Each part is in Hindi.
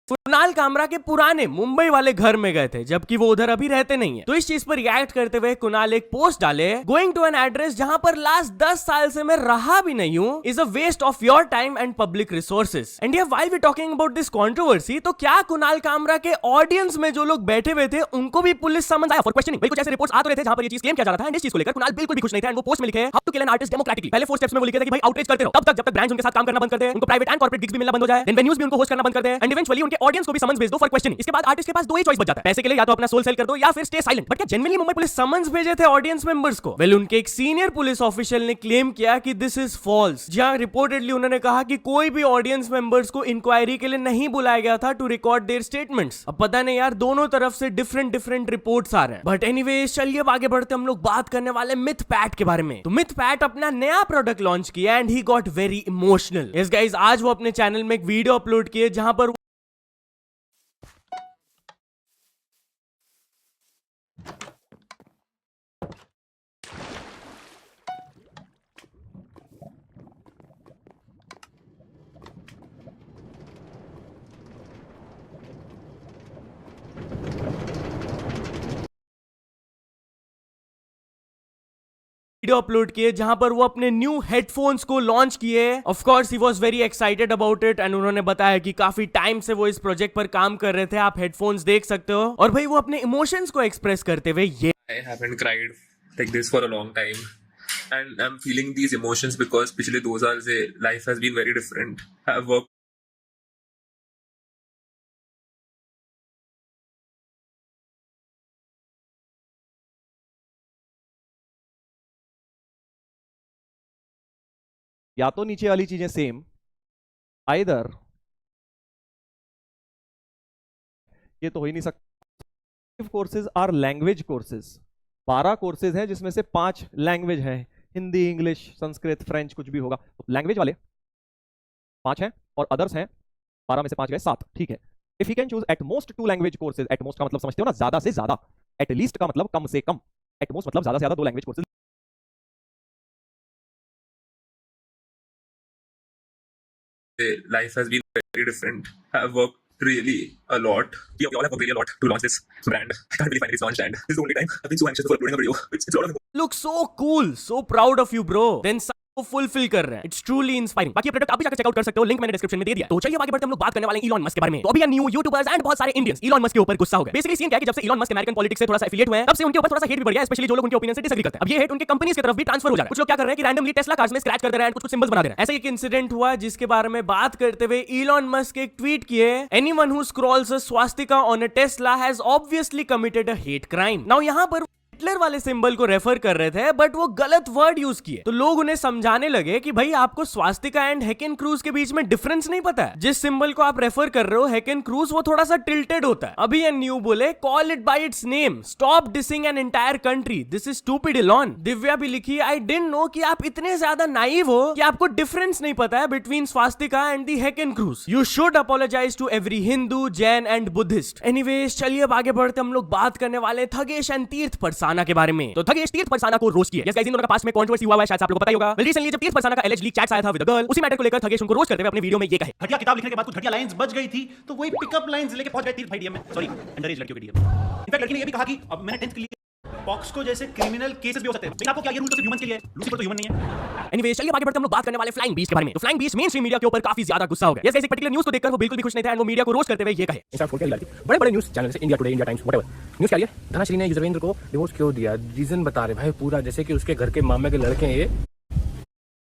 कुणाल कामरा के पुराने मुंबई वाले घर में गए थे, जबकि वो उधर अभी रहते नहीं है। तो इस चीज पर रिएक्ट करते हुए कुणाल एक पोस्ट डाले, गोइंग टू एन एड्रेस जहां पर लास्ट 10 साल से मैं रहा भी नहीं हूं is a waste of your time and public resources. And ये while we talking about this controversy, तो क्या कुणाल कामरा के ऑडियंस में जो लोग बैठे हुए थे उनको भी पुलिस समझ आया फॉर क्वेश्चनिंग? कुछ ऐसे रिपोर्ट्स आ रहे थे जहां पर ये चीज क्लेम किया जा रहा था, एंड इस चीज को लेकर कुणाल बिल्कुल भी खुश नहीं थे। एंड वो पोस्ट में लिखे how to kill an artist democratically. पहले 4 स्टेप्स में वो लिखे थे कि भाई आउटरीच करते रहो तब तक जब तक ब्रांड्स उनके साथ काम करना बंद कर दे, उनको प्राइवेट एंड कॉर्पोरेट गिग्स भी मिलना बंद हो जाए, देन वेन्यूज भी उनको होस्ट करना बंद कर दे, एंड इवेंचुअली उनके ऑडियंस को भी समन्स भेज दो फॉर क्वेश्चनिंग। इसके बाद आर्टिस्ट के पास दो ही चॉइस बच जाता है, पैसे के लिए या तो अपना सोल सेल कर दो या फिर स्टे साइलेंट। बट क्या जेन्युइनली मुंबई पुलिस समन्स भेजे थे ऑडियंस मेंबर्स को? वेल, उनके एक सीनियर पुलिस ऑफिशियल ने क्लेम किया कि दिस इज फॉल्स। जहां रिपोर्टेडली उन्होंने कहा कि कोई भी ऑडियंस मेंबर्स को इंक्वायरी के लिए नहीं बुलाया गया था टू रिकॉर्ड देयर स्टेटमेंट्स। अब पता नहीं यार, दोनों तरफ से डिफरेंट रिपोर्ट्स आ रहे हैं। बट एनीवेज, चलिए अब आगे बढ़ते हम लोग बात करने वाले मिथ पैट के बारे में। तो मिथ पैट अपना नया प्रोडक्ट लॉन्च किया and he got very emotional. Yes guys, आज वो अपने चैनल में एक वीडियो अपलोड किए जहां पर वीडियो अपलोड किए जहां पर वो अपने न्यू हेडफोन्स को लॉन्च किए। Of course he was very excited about it and उन्होंने बताया कि काफी टाइम से वो इस प्रोजेक्ट पर काम कर रहे थे। आप हेडफोन्स देख सकते हो और भाई वो अपने इमोशंस को एक्सप्रेस करते हुए ये I haven't cried like this for a long time, and I'm feeling these emotions because पिछले 2 साल से life has been very different. I've worked या तो नीचे वाली चीजें सेम, आइदर ये तो हो ही नहीं सकता। Courses are language courses. 12 courses हैं जिसमें से 5 लैंग्वेज हैं, हिंदी, इंग्लिश, संस्कृत, फ्रेंच, कुछ भी होगा। तो लैंग्वेज वाले 5 हैं और अदर्स हैं 12 में से 5 गए 7। ठीक है, if he can choose at most 2 language courses. At most का मतलब समझते हो ना, ज्यादा से ज्यादा। एट लीस्ट का मतलब कम से कम। एट मोस्ट मतलब ज्यादा से ज्यादा 2 language courses. life has been very different. I've worked really a lot. We all have worked really a lot to launch this brand. I can't believe finally it's launched, and this is the only time I've been so anxious for uploading a video. It's a lot of look so cool, so proud of you bro. Then वो फुलफिल कर रहे हैं। It's truly inspiring. बाकी प्रोडक्ट आप भी जाकर चेकआउट कर सकते हो, लिंक मैंने डिस्क्रिप्शन में दे दिया। तो चलिए आगे बढ़ते हम लोग बात करने वाले हैं इलॉन मस्क के बारे में। तो अभी न्यू यूट्यूबर्स एंड बहुत सारे इंडियंस इलॉन मस्क के ऊपर गुस्सा हो गए। बेसिकली सीन क्या है कि जब से इलॉन मस्क अमेरिकन पॉलिटिक्स से थोड़ा सा एफिलिएट हुए हैं, तब से उनके ऊपर थोड़ा सा हेट भी बढ़ गया, स्पेशली जो लोग उनके ओपिनियन से डिसएग्री करते हैं। अब ये हेट उनके कंपनीज की तरफ भी ट्रांसफर हो जा रहा है। कुछ लोग क्या कर रहे हैं कि रैंडमली टेस्ला कार्स में स्क्रैच कर दे रहे हैं, कुछ सिंबल्स बना दे रहे हैं। ऐसा एक इंसिडेंट हुआ जिसके बारे में बात करते हुए इलॉन मस्क एक ट्वीट किए, anyone who Scrolls a Swastika on a Tesla has obviously committed a hate crime. Now यहां पर हिटलर वाले सिंबल को रेफर कर रहे थे, बट वो गलत वर्ड यूज किए। तो लोग उन्हें समझाने लगे कि भाई आपको स्वास्तिका एंड हेकेन क्रूज के बीच में डिफरेंस नहीं पता है। जिस सिंबल को आप रेफर कर रहे हो हेकेन क्रूज, वो थोड़ा सा टिल्टेड होता है। अभी ये न्यू बोले call it by it's name, stop dissing an entire country, this is stupid Elon. Divya भी लिखी, आई डिडंट नो कि आप इतने ज्यादा नाइव हो कि आपको डिफरेंस नहीं पता है between swastika and the Hakenkreuz. You should apologize to every Hindu, Jain and Buddhist. Anyways, चलिए अब आगे बढ़ते हम लोग बात करने वाले थगेश एंड तीर्थ परसाना के बारे में। तो थगेश तीर्थ परसाना को रोस्ट किया। यस गाइस, इन दोनों का पास में कंट्रोवर्सी हुआ है, शायद आप लोगों को पता ही होगा। वेल रिसेंटली जब तीर्थ परसाना का एलिजिडली चैट्स आया था विद अ गर्ल, उसी मैटर को लेकर थगेश उनको रोस्ट करते हुए अपने वीडियो में ये कहे, घटिया किताब लिखने के बाद कुछ घटिया लाइंस बच गई थी, तो वही पिकअप लाइंस लेके पहुंच गए तीर्थ भाई डीएम में। सॉरी, अंडरएज लड़कियों के डीएम। इनफैक्ट लड़की ने ये भी कहा कि अब मैंने 10th के लिए पॉक्सको जैसे क्रिमिनल केसेस भी हो सकते हैं। लेकिन आपको क्या ये रूल तो सिर्फ ह्यूमंस के लिए है, लूसीफर तो ह्यूमन नहीं है। एनीवेज, चलिए आगे बढ़ते हम लोग बात करने वाले फ्लाइंग बीस्ट के बारे में। तो flying beast main stream media के ऊपर काफी ज्यादा गुस्सा हो गया। यस गाइस, एक पर्टिकुलर न्यूज़ को देखकर वो बिल्कुल भी खुश नहीं थे एंड वो मीडिया को रोस्ट करते हुए ये कहे, बड़े बड़े न्यूज चैनल जैसे India today, India times, whatever news क्या है, धनाश्री ने युजवेंद्र को डिवोर्स क्यों दिया, रीजन बता रहे भाई पूरा, जैसे कि उसके घर के मामे के लड़के हैं, ये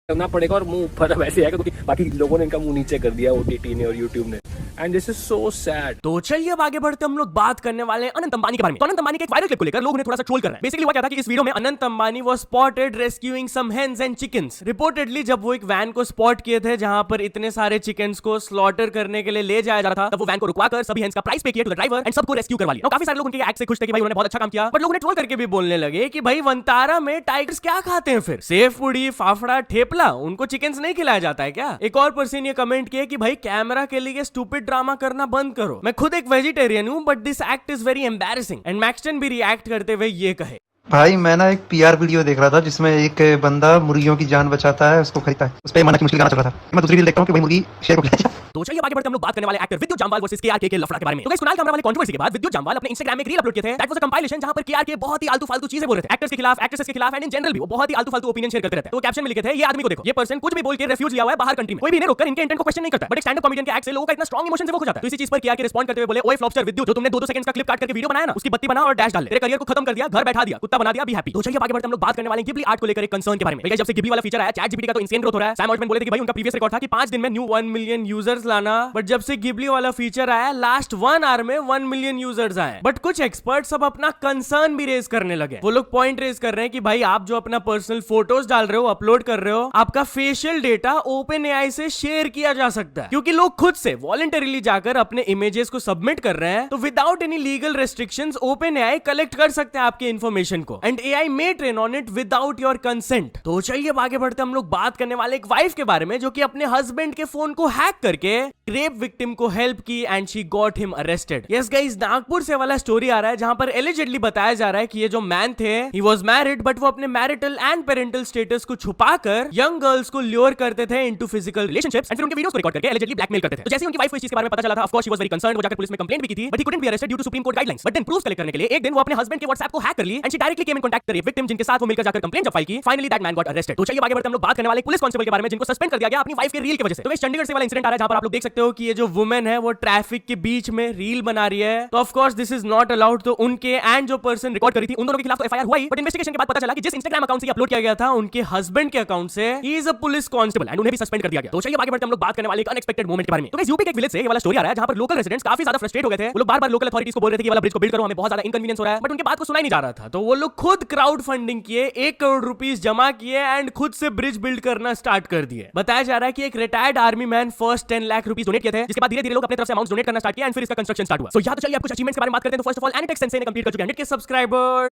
करना पड़ेगा। और मुंह ऊपर वैसे है क्योंकि बाकी लोगों ने इनका मुंह नीचे कर दिया, ओटीटी ने और यूट्यूब ने, and this is so sad. तो चलिए अब आगे बढ़ते हम लोग बात करने वाले हैं अनंत अंबानी के बारे में। तो अनंत अंबानी के एक वायरल क्लिप को लेकर लोग उन्हें थोड़ा सा ट्रोल कर रहे हैं। बेसिकली हुआ क्या था कि इस वीडियो में Anant Ambani was spotted rescuing some hens and chickens. Reportedly जब वो एक वैन को स्पॉट किए थे जहां पर इतने सारे चिकन्स को स्लॉटर करने के लिए ले जाया जा रहा था, तब वो वैन को रुकवाकर सभी हेन्स का प्राइस पे किया टू द ड्राइवर एंड सबको रेस्क्यू करवा लिया। काफी सारे लोग उनके एक्ट से खुश थे कि भाई उन्होंने बहुत अच्छा काम किया, बट लोग उन्हें ट्रोल करके भी बोलने लगे कि भाई वंतारा में टाइगर्स क्या खाते हैं, फिर सेव पुड़ी, फाफड़ा, ठेपला, उनको चिकन्स नहीं खिलाया जाता है क्या? एक और पर्सन ये कमेंट किया कि भाई कैमरा के लिए स्टूपिड ड्रामा करना बंद करो। मैं खुद एक वेजिटेरियन हूं, but this act is very embarrassing. And Maxton भी रिएक्ट करते हुए ये कहे, भाई मैं ना एक पीआर वीडियो देख रहा था जिसमें एक बंदा मुर्गियों की जान बचाता है, उसको खरीदता है, उस पर मरना की मुश्किल गाना चल रहा था। मैं दूसरी रील देखता हूँ कि भाई मुर्गी शेर को खिलाया। तो चलिए आगे बढ़ते हम लोग बात करने वाले एक्टर विद्युत जामवाल वर्सेस केआरके के लफड़ा के बारे में। तो गाइस कुणाल कामरा वाले कंट्रोवर्सी के बाद विद्युत जामवाल अपने इंस्टाग्राम में एक रील अपलोड किए थे। दैट वाज अ कंपाइलेशन जहां पर केआरके बहुत ही आलतू फालतू चीजें बोल रहे थे एक्टर्स के खिलाफ, एक्ट्रेसेस के खिलाफ एंड इन जनरल भी वो बहुत ही आलतू फालतू ओपिनियन शेयर करते रहते हैं। तो कैप्शन में लिखे थे, ये आदमी को देखो, ये पर्सन कुछ भी बोल के रेफ्यूज लिया हुआ है बाहर कंट्री में, कोई भी इन्हें रोककर इनके इंटेंट को क्वेश्चन नहीं करता, बट एक स्टैंड अप कॉमेडियन के एक्ट से लोगों का इतना स्ट्रांग इमोशन से वो हो जाता है। तो इसी चीज पर केआरके रिस्पॉन्ड करते हुए बोले, ओए फ्लॉपस्टर विद्युत, जो तुमने 2-2 सेकंड्स का क्लिप काट करके वीडियो बनाया ना, उसकी बत्ती बना और डैश डाल, तेरे करियर को खत्म कर दिया, घर बैठा दिया, कुत्ता बना दिया, बी हैप्पी। तो चलिए आगे बढ़ते हम लोग बात करने वाले गिबली आर्ट को लेकर एक कंसर्न के बारे में। जब से गिबली वाला फीचर आया, चैट जीपीटी का तो इंसेन ग्रोथ हो रहा है। सैम ऑल्टमैन बोले थे कि भाई उनका प्रीवियस रिकॉर्ड था कि 5 दिन में न्यू 1 मिलियन यूजर्स लाना, बट जब से गिबली वाला फीचर आया लास्ट 1 आवर में 1 मिलियन यूजर्स आए। बट कुछ एक्सपर्ट्स अब अपना कंसर्न भी रेज करने लगे। वो लोग पॉइंट रेज कर रहे हैं कि भाई आप जो अपना पर्सनल फोटोज डाल रहे हो, अपलोड कर रहे हो, आपका फेशियल डेटा ओपन एआई से शेयर किया जा सकता है, क्योंकि लोग खुद से वॉलंटरीली जाकर अपने इमेजेस को सबमिट कर रहे हैं। तो without any legal restrictions open AI collect कर सकते हैं आपके इन्फॉर्मेशन को, and AI may train on it without your consent. तो चलिए आगे बढ़ते हम लोग बात करने वाले एक वाइफ के बारे में जो कि अपने हस्बैंड के फोन को हैक करके रेप विक्टिम को हेल्प की and she got him arrested. Yes guys, Nagpur से वाला स्टोरी आ रहा है जहां पर एलिजिडली बताया जा रहा है कि ये जो मैन थे, ही वाज मैरिड, बट वो अपने मैरिटल एंड पेरेंटल स्टेटस को छुपाकर यंग गर्ल्स को ल्योर करते थे इनटू फिजिकल रिलेशनशिप्स एंड फिर उनके वीडियोस को रिकॉर्ड करके एलिजिडली ब्लैकमेल करते थे। तो जैसे उनकी वाइफ को इस चीज के बारे में पता चला था, of course she was very concerned, वो जाकर पुलिस में कंप्लेंट भी की थी, but he couldn't be arrested due to supreme court guidelines. But then proof collect करने के लिए एक दिन वो अपने हस्बैंड के व्हाट्सएप को हैक कर ली and she directly came in contact with victim, जिनके साथ वो मिलकर जाकर कंप्लेंट जब फाइल की। Finally that man got arrested. तो चलिए आगे बढ़ते हम लोग बात करने वाले पुलिस कांस्टेबल के बारे में जिनको सस्पेंड कर दिया गया अपनी वाइफ के रील की वजह से। तो इस चंडीगढ़ से वाला इंसिडेंट आ रहा है जहां पर आप लोग देख सकते हो कि ये जो वुमेन है वो ट्रैफिक के बीच में रील बना रही है। तो of course this is not allowed. तो उनके एंड जो पर्सन रिकॉर्ड करी थी उन दोनों के खिलाफ तो एफआईआर हुआ ही, बट इन्वेस्टिगेशन के बाद पता चला कि जिस इंस्टाग्राम अकाउंट से अपलोड किया गया था उनके हस्बैंड के अकाउंट से he is a police constable and उन्हें भी सस्पेंड कर दिया गया। तो चलिए आगे बढ़ते हम लोग बात करने वाले एक अनएक्सपेक्टेड मोमेंट के बारे में। तो गाइस यूपी के एक विलेज से ये वाला स्टोरी आ रहा है जहां पर लोकल रेजिडेंट्स काफी ज्यादा फ्रस्ट्रेट हो गए थे। वो लोग बार-बार लोकल अथॉरिटीज को बोल रहे थे कि वाला ब्रिज को बिल्ड करो, हमें बहुत ज्यादा इनकन्वीनियंस हो रहा है, बट उनके बात को सुना ही नहीं जा रहा था। तो वो लोग खुद क्राउड फंडिंग किए, 1 करोड़ रुपीस जमा किए एंड खुद से ब्रिज बिल्ड करना स्टार्ट कर दिए। बताया जा रहा है कि एक retired army man first 10 lakh rupees donate किए थे, जिसके बाद धीरे-धीरे लोग अपने तरफ से अमाउंट डोनेट करना स्टार्ट किया एंड फिर इसका कंस्ट्रक्शन स्टार्ट हुआ। सो यहाँ तो चलिए आप कुछ अचीवमेंट्स के बारे में बात करते हैं। तो फर्स्ट ऑफ ऑल एनिटेक्स सेंसे ने कंप्लीट कर चुके हैं 100 के सब्सक्राइबर।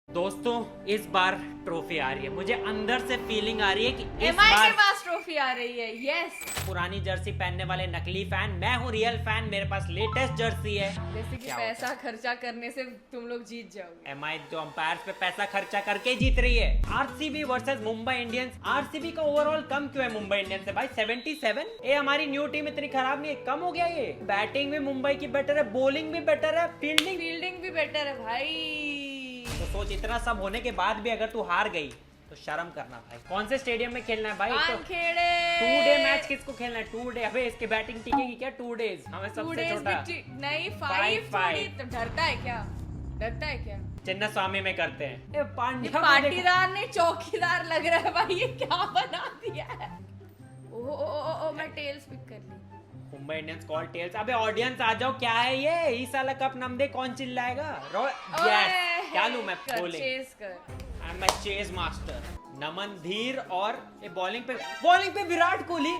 दोस्तों इस बार ट्रॉफी आ रही है, मुझे अंदर से फीलिंग आ रही है कि इस एमआई बार के पास ट्रॉफी आ रही है। यस, पुरानी जर्सी पहनने वाले नकली फैन मैं हूँ, रियल फैन मेरे पास लेटेस्ट जर्सी है। जैसे कि क्या पैसा खर्चा करने से तुम लोग जीत जाओगे। एमआई तो अंपायर्स पे पैसा खर्चा करके जीत रही है। RCB versus Mumbai Indians. RCB का ओवरऑल कम क्यों है मुंबई इंडियंस से भाई? 77। ये हमारी न्यू टीम इतनी खराब नहीं है, कम हो गया ये। बैटिंग भी मुंबई की बेटर है, बॉलिंग भी बेटर है, फील्डिंग भी बेटर है भाई। तो सोच, इतना सब होने के बाद भी अगर तू हार गई तो शर्म करना भाई। कौन से स्टेडियम में खेलना है भाई? तो खेड़े 2 डे मैच किसको खेलना है? 2 डे? अबे इसकी बैटिंग टिकेगी क्या 2 डेज? हमें 2 सबसे डेज छोटा नहीं 5 5 तो डरता है क्या? डरता है क्या? चिन्ना स्वामी में करते हैं। ए ये पांड्या को देखो। पाटीदार नहीं चौकीदार लग रहा है भाई। ये क्या बना दिया है? ओ मैं टेल्स पिक कर ली। Mumbai Indians call tails. अबे ऑडियंस आ जाओ, क्या है ये? इस साल कप नम दे, कौन चिल्लाएगा? यस, क्या लूं मैं? बॉलिंग चेस कर। I am a chase master. Naman Dhir और ये बॉलिंग पे विराट कोहली।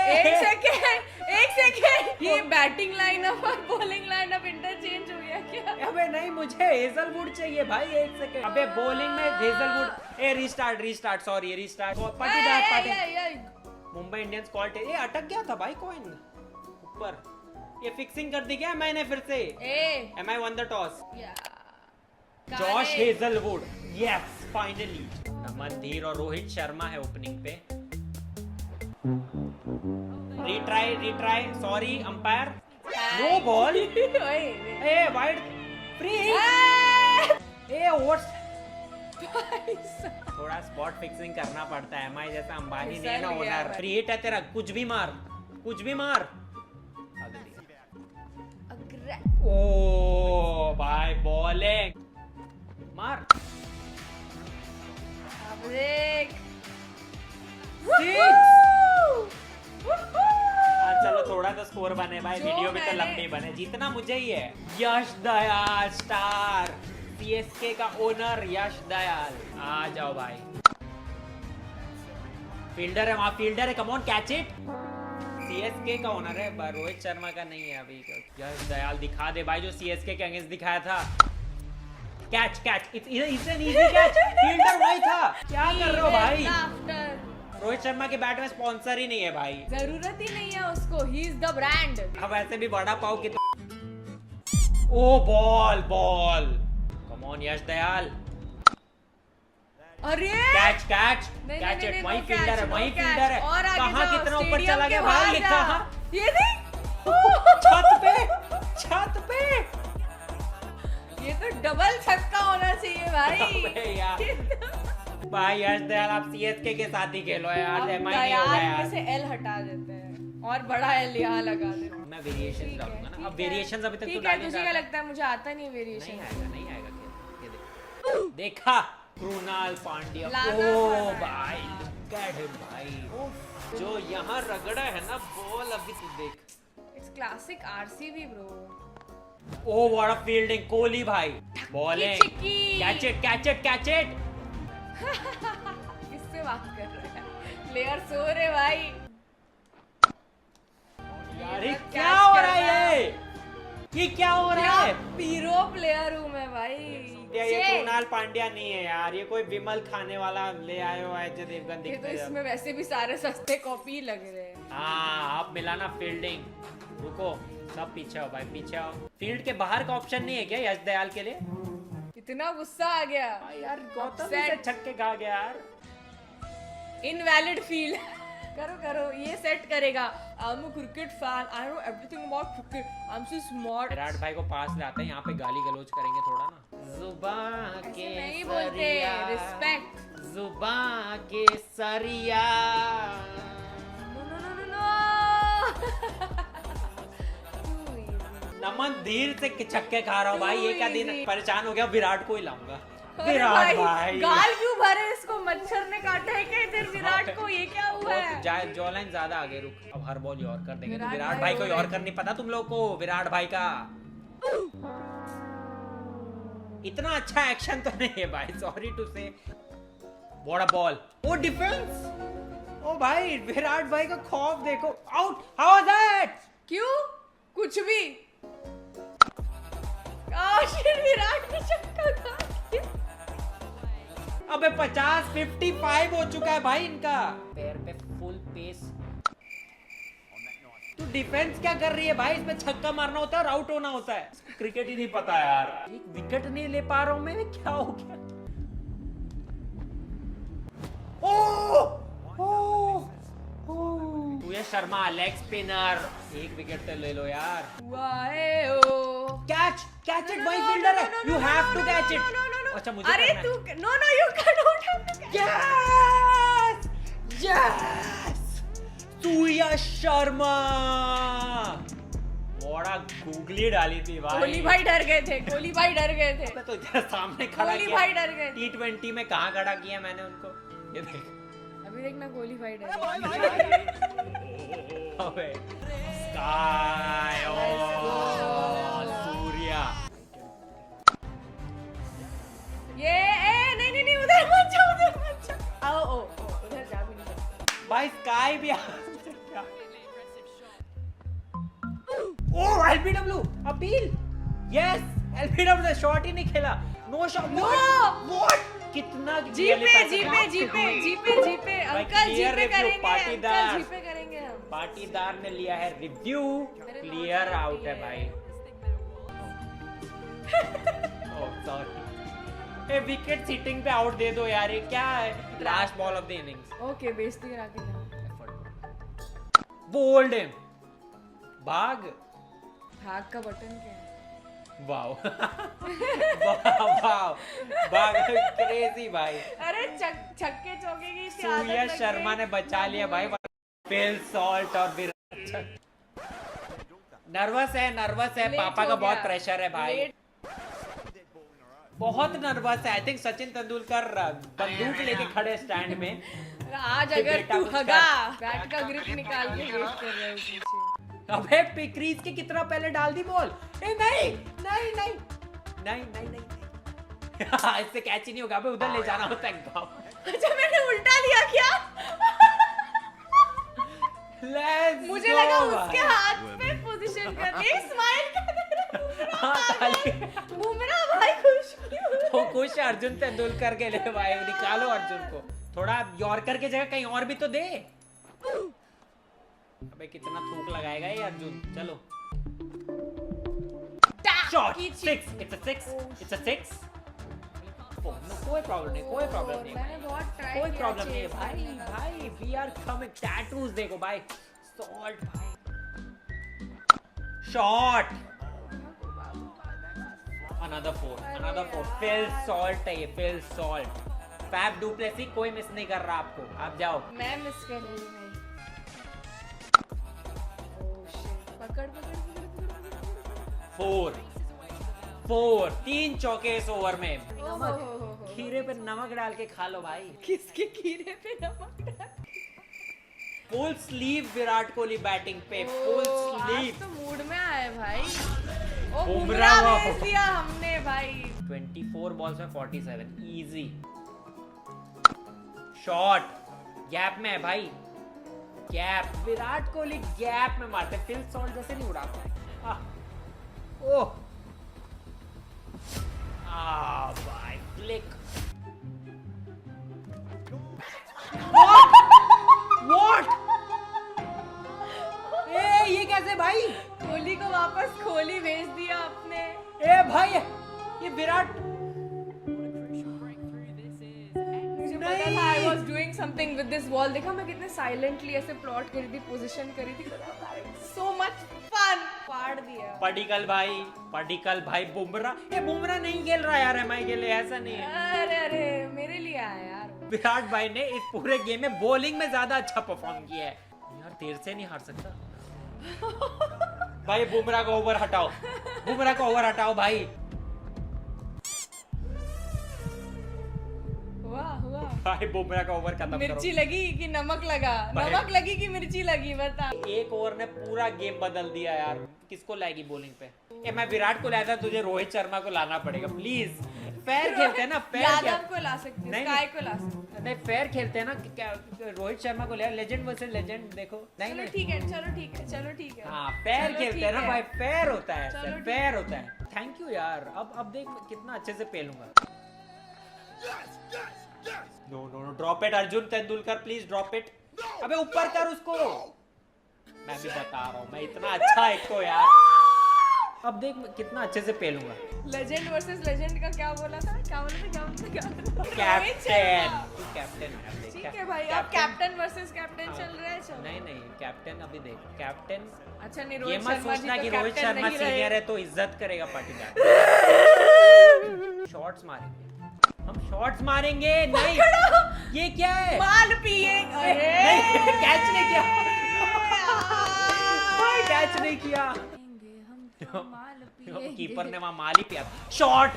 एक सेकेंड ये बैटिंग लाइनअप और बॉलिंग लाइनअप इंटरचेंज हो गया क्या? अबे नहीं, मुझे हेजलवुड चाहिए भाई। 1 सेकेंड। अबे बॉलिंग में हेजलवुड। ए restart sorry restart. Mumbai Indians call tails. ये अटक गया था भाई कॉइन ऊपर। ये फिक्सिंग कर दी क्या मैंने फिर से? M I won the toss. Josh Hazlewood. Yes finally. Naman Dhir और रोहित शर्मा है ओपनिंग पे। Retry sorry umpire. No ball. ए वाइड फ्री। ए व्हाट्स थोड़ा स्पॉट फिक्सिंग करना पड़ता है। एमआई जैसा अंबानी नहीं है ना ओनर। फ्री हिट है तेरा, कुछ भी मार। ओ भाई बॉलिंग मार। अब देख। चलो थोड़ा तो स्कोर बने भाई, वीडियो भी तो लंबी बने। जीतना मुझे ही है। यश दयाल स्टार, सीएसके का ओनर यश दयाल। आ जाओ भाई। फील्डर है वहां, फील्डर है, come on catch it. CSK का ओनर है, रोहित शर्मा का नहीं है अभी। यश दयाल दिखा दे भाई जो सीएसके के अगेंस्ट दिखाया था। Catch it's an easy catch. Fielder वही था। क्या कर रहे हो भाई? रोहित शर्मा के बैट में स्पॉन्सर ही नहीं है भाई। जरूरत ही नहीं है उसको, ही इज द ब्रांड। अब ऐसे भी बड़ा पाव कितना। ओ बॉल कम ऑन यश दयाल, अरे कैच कैच नहीं, कैच नहीं, इट, नहीं, वही no फील्डर catch, है, no वही catch। फील्डर है। और आगे कहाँ जाओ, कितना ऊपर stadium चला के गया बाहर भाई, ये जाओ। कहाँ ये देख छत पे ये तो डबल छक्का होना चाहिए भाई। अबे यार भाई यश दयाल आप सीएसके के साथ ही खेलो यार, अब एमआई नहीं होगा दयाल में यार। से एल हटा देते हैं और बड़ा एल यहाँ लगा देते हैं। मैं वेरिएशन ठीक है, डालूंगा ना, ठीक अब है। वेरिएशंस अभी तक तो ठीक है, डाल नहीं तुझे क्या रहा था। लगता है मुझे आता नहीं वेरिएशन? नहीं आएगा, नहीं आएगा खेल, ये देख। देखा कृणाल पांड्या, लाना ओ पड़ा है। भाई look at him भाई, जो यहाँ रगड़ा है ना बॉल, अभी तू देख। It's classic RCB bro. Oh what a fielding, Kohli भाई bowling, Chikki. Catch it catch it catch it. किससे बात कर रहे हैं? प्लेयर सो रहे भाई। यार ये तो क्या catch हो कर रहा है ये क्या हो रहा क्या है? पीरो प्लेयर हूँ मैं भाई। ये छे। कृणाल पांड्या नहीं है यार, ये कोई विमल खाने वाला ले आए हो अजय देवगन ये तो दिखते हैं। इसमें वैसे भी सारे सस्ते कॉपी लग रहे हैं। हाँ आप मिलाना फील्डिंग, रुको सब पीछे हो भाई, पीछे हो। फील्ड के बाहर का ऑप्शन नहीं है क्या यश दयाल के लिए? इतना गुस्सा आ गया यार गौतम Upset. से छक्के खा गया यार। Invalid feel. करो करो ये सेट करेगा। आई am a cricket fan, I know everything about cricket, I am so smart. Virat भाई को पास लाते हैं, यहाँ पे गाली गलौज करेंगे थोड़ा ना। जुबान के ऐसे नहीं बोलते, रिस्पेक्ट। जुबान के सरिया। No no no no no. Naman Dhir से छक्के खा रहा हूँ भाई, ये क्या दिन, Easy. परेशान हो गया, विराट को ही लाऊंगा। अरे विराट भाई गाल क्यों भरे इसको? मच्छर ने काटा है क्या इधर विराट को? ये क्या हुआ है? जॉ लाइन ज्यादा आगे, रुक अब हर बॉल यॉर्कर कर देंगे। तो विराट विराट भाई भाई को हो यॉर्कर गए। नहीं पता तुम लोग को, विराट भाई का इतना अच्छा एक्शन तो नहीं है भाई, sorry to say. What a ball, oh defence, oh भाई विराट भाई का खौफ देखो। Out, how was that? क्यों? कुछ भी। आशिर विराट का छक्का खा गया। अबे 50 55 हो चुका है भाई इनका। पैर पे फुल पेस, तू डिफेंस क्या कर रही है भाई? इसमें छक्का मारना होता है और आउट होना होता है, क्रिकेट ही नहीं पता यार। एक विकेट नहीं ले पा रहा हूं मैं, क्या हो गया? ये शर्मा लेग स्पिनर, एक विकेट तो ले लो यार। कैच कैच इट, वही फील्डर है, you have to catch it. अच्छा मुझे अरे करना है। तू no no you can not have to catch. Yes yes, Surya Sharma. बड़ा गूगली डाली थी भाई। कोहली भाई डर गए थे, कोहली भाई डर गए थे। तो इधर सामने खड़ा कोहली किया। भाई डर गए। T20 में कहाँ खड़ा किया मैंने उनको, ये देख। अभी देखना कोहली भाई डर गए। अबे स्काई, ओ सूर्या। ये नहीं नहीं नहीं उधर मत जाओ, उधर मत जाओ। आओ ओ उधर जा भी नहीं सकते। भाई स्काई भी oh LBW appeal, yes LBW shot ही नहीं खेला, नो शॉट। No! व्हाट, कितना जीपे जीपे जीपे जीपे जीपे भाई, अंकल clear जीपे review, करेंगे, पाटीदार। अंकल जीपे करेंगे हम। पाटीदार ने लिया है रिव्यू, क्लियर आउट है भाई। ओह सॉरी, ए विकेट सीटिंग पे आउट दे दो यार, ये क्या है? Last ball of the innings, okay बेइज्जती करा के जाओ। बोल्ड हिम, भाग। भाग का बटन क्या है? वाओ वाओ भाग, क्रेजी भाई। अरे छक्के चौके की इतनी आदत सूर्या लग शर्मा गई। ने बचा लिया भाई। फिल सॉल्ट और विराट नर्वस है, Late पापा हो का गया। बहुत प्रेशर है भाई, Late। बहुत नर्वस है। आई थिंक सचिन तेंदुलकर बंदूक लेके खड़े स्टैंड में। आज अगर बेटा तू कुछ हगा कर। बैट का ग्रिप निकाल के वेट कर रहे हो पीछे। अबे क्रीज के कितना पहले डाल दी बॉल। ए नहीं नहीं नहीं नहीं नहीं नहीं इससे कैच ही नहीं होगा, अबे उधर ले जाना होता है गाँव। अच्छा मैंने उल्टा लिया क्या? Let's मुझे go लगा भाई। उसके हाथ पे पोजीशन करनी है। स्माइल कर हाँ, ताली। बुमराह भाई खुश क्यों? वो खुश है अर्जुन तेंदुलकर के लिए भाई, निकालो अर्जुन को, थोड़ा यॉर्कर की जगह कहीं और भी तो दे। अबे कितना थूक लगाएगा ये अर्जुन। चलो shot, 6, it's a 6, it's a 6, कोई प्रॉब्लम नहीं, कोई प्रॉब्लम नहीं मैंने बहुत ट्राई कोई किया प्रॉब्लम नहीं है chase भाई करना। भाई वी आर कमिंग टैटूज देखो भाई सॉल्ट भाई shot another four Phil Salt है ये फिल सॉल्ट फैब डुप्लेसी कोई मिस नहीं कर रहा आपको आप जाओ मैं मिस कर रही हूँ भाई। Oh shit, पकड़ पकड़ पकड़ पकड़ फोर 3 चौके इस ओवर में पकड़। खीरे पे नमक डाल के खा लो भाई किसके खीरे पे नमक डाल? Full sleeve Virat Kohli batting पे फुल आज स्लीव तो मूड में आए भाई। ओ बुमराह बुमराह वाह। भेज दिया हमने भाई। 24 बॉल्स में 47 इजी शॉट गैप में है भाई गैप विराट कोहली गैप में मारते फिल सॉल्ट जैसे नहीं उड़ाता ओह भाई फ्लिक व्हाट ए ये कैसे भाई कोहली को वापस कोहली भेज दिया आपने। ए भाई ये विराट मुझे पता था I was doing something with this ball. देखा मैं कितने साइलेंटली ऐसे प्लॉट करी थी, पोजीशन करी थी। So much fun. फाड़ दिया। पडिकल भाई बुमराह ये बुमराह नहीं खेल रहा यार एमआई के लिए ऐसा नहीं है अरे अरे मेरे लिए आया यार। विराट भाई ने इस पूरे गेम में बॉलिंग में ज्यादा अच्छा परफॉर्म किया है यार देर से नहीं हार सकता भाई बुमराह को ओवर हटाओ भाई हुआ भाई बुमराह का ओवर खत्म मिर्ची करो लगी कि नमक लगा? भाई। नमक लगी कि मिर्ची लगी बता। एक ओवर ने पूरा गेम बदल दिया यार किसको लाएगी बॉलिंग पे ए मैं विराट को लाया था तुझे रोहित शर्मा को लाना पड़ेगा प्लीज फेयर खेलते हैं ना यादव को ला सकते हैं, नहीं, स्काई को ला सकते हैं। नहीं फेयर खेलते हैं ना क्या रोहित शर्मा को लिया लेजेंड वर्सेस लेजेंड देखो नहीं चलो नहीं ठीक है चलो ठीक है हाँ फेयर चलो खेलते ठीक हैं ना है। भाई फेयर होता है चलो सर ठीक फेयर होता है थैंक यू यार अब देख कितना अच्छे से पेलूंगा no drop it Arjun Tendulkar please drop it अबे ऊपर कर उसको मैं भी बता रहा हूँ मैं इतना अच्छा एक तो यार अब देख मैं कितना अच्छे से पेलूंगा लेजेंड वर्सेस लेजेंड का क्या बोला था कैप्टन तू कैप्टन है अब देख ठीक है भाई अब कैप्टन वर्सेस कैप्टन चल रहा है चलो। नहीं कैप्टन अभी देख कैप्टन अच्छा नहीं ये रोहित मत शर्मा सोचना जी कि तो रोहित कैप्टन शर्मा नहीं सीनियर रहे। है तो इज्जत करेगा पाटीदार शॉट्स मारेंगे हम शॉट्स मारेंगे नहीं ये क्या है माल पिए अरे नहीं कैच नहीं किया कैच नहीं किया हम माल पिए कीपर ने वहां माल ही पिया shot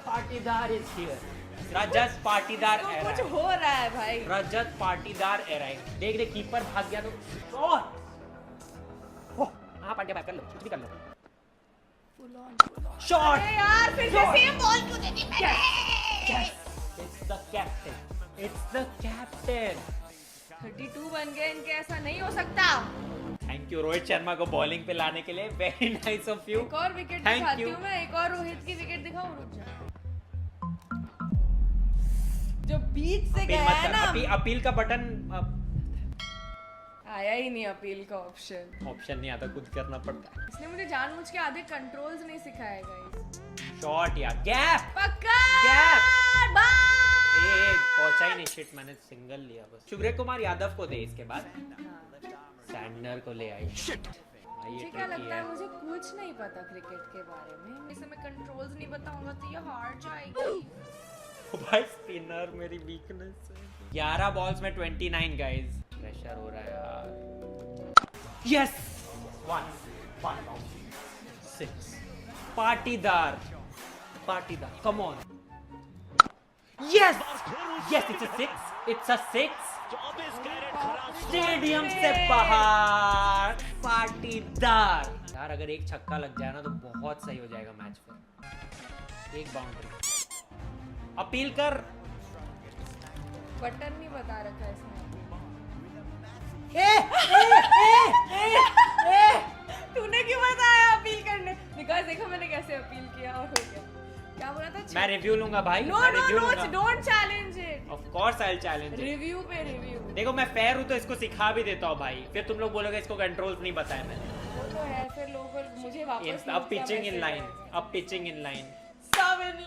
Patidar is here Rajat Patidar तो era कुछ है। हो रहा है भाई। रजत पाटीदार era देख कीपर भाग गया तो शॉट हाँ पांड्या बैक कर लो कुछ भी कर लो शॉट अरे यार फिर से सेम बॉल क्यों दे दी मैंने? It's the captain 32 बन गए इनके, ऐसा नहीं हो सकता। थैंक यू रोहित शर्मा को बॉलिंग पे लाने के लिए वेरी नाइस ऑफ यू एक और विकेट Thank दिखाती you. हूँ मैं, एक और रोहित की विकेट दिखाऊं, रुक जा। जो बीच से गया है ना, अपील का बटन आया ही नहीं अपील का ऑप्शन। ऑप्शन नहीं आता खुद करना पड़ता है इसने मुझे जानबूझ के आधे कंट्रोल्स नहीं सिखाए गाइस। शॉट या गैप पक्का Gap. बाय। पहुंचा ही नहीं शिट मैंने सिंगल लिया बस सूर्य कुमार यादव को दे इसके बाद सैंडर को ले आई मुझे क्या लगता है, मुझे कुछ नहीं पता क्रिकेट के बारे में। इसे मैं कंट्रोल्स नहीं बताऊंगा तो ये हार जाएगी। भाई स्पिनर मेरी वीकनेस है 11 बॉल्स में 29 गाइस प्रेशर हो रहा है यार yes 6 Patidar come on yes it's a 6 stadium से बाहर पाटीदार यार अगर एक छक्का लग जाए ना तो बहुत सही हो जाएगा मैच फिर एक बाउंड्री अपील कर बटन नहीं बता रखा है इसने। तूने क्यों बताया अपील करने? बिकॉज़ देखो मैंने कैसे अपील किया और हो गया। क्या बोला था? मैं रिव्यू लूंगा भाई नो मैं नो रिव्यू नो लूंगा don't challenge it. Of course I will challenge it review पे रिव्यू। देखो मैं फेयर हूं तो इसको सिखा भी देता हूं भाई फिर तुम लोग बोलोगे इसको कंट्रोल्स नहीं बताया मैंने वो तो है, फिर लोगों को मुझे वापस अब पिचिंग इन लाइन सब इन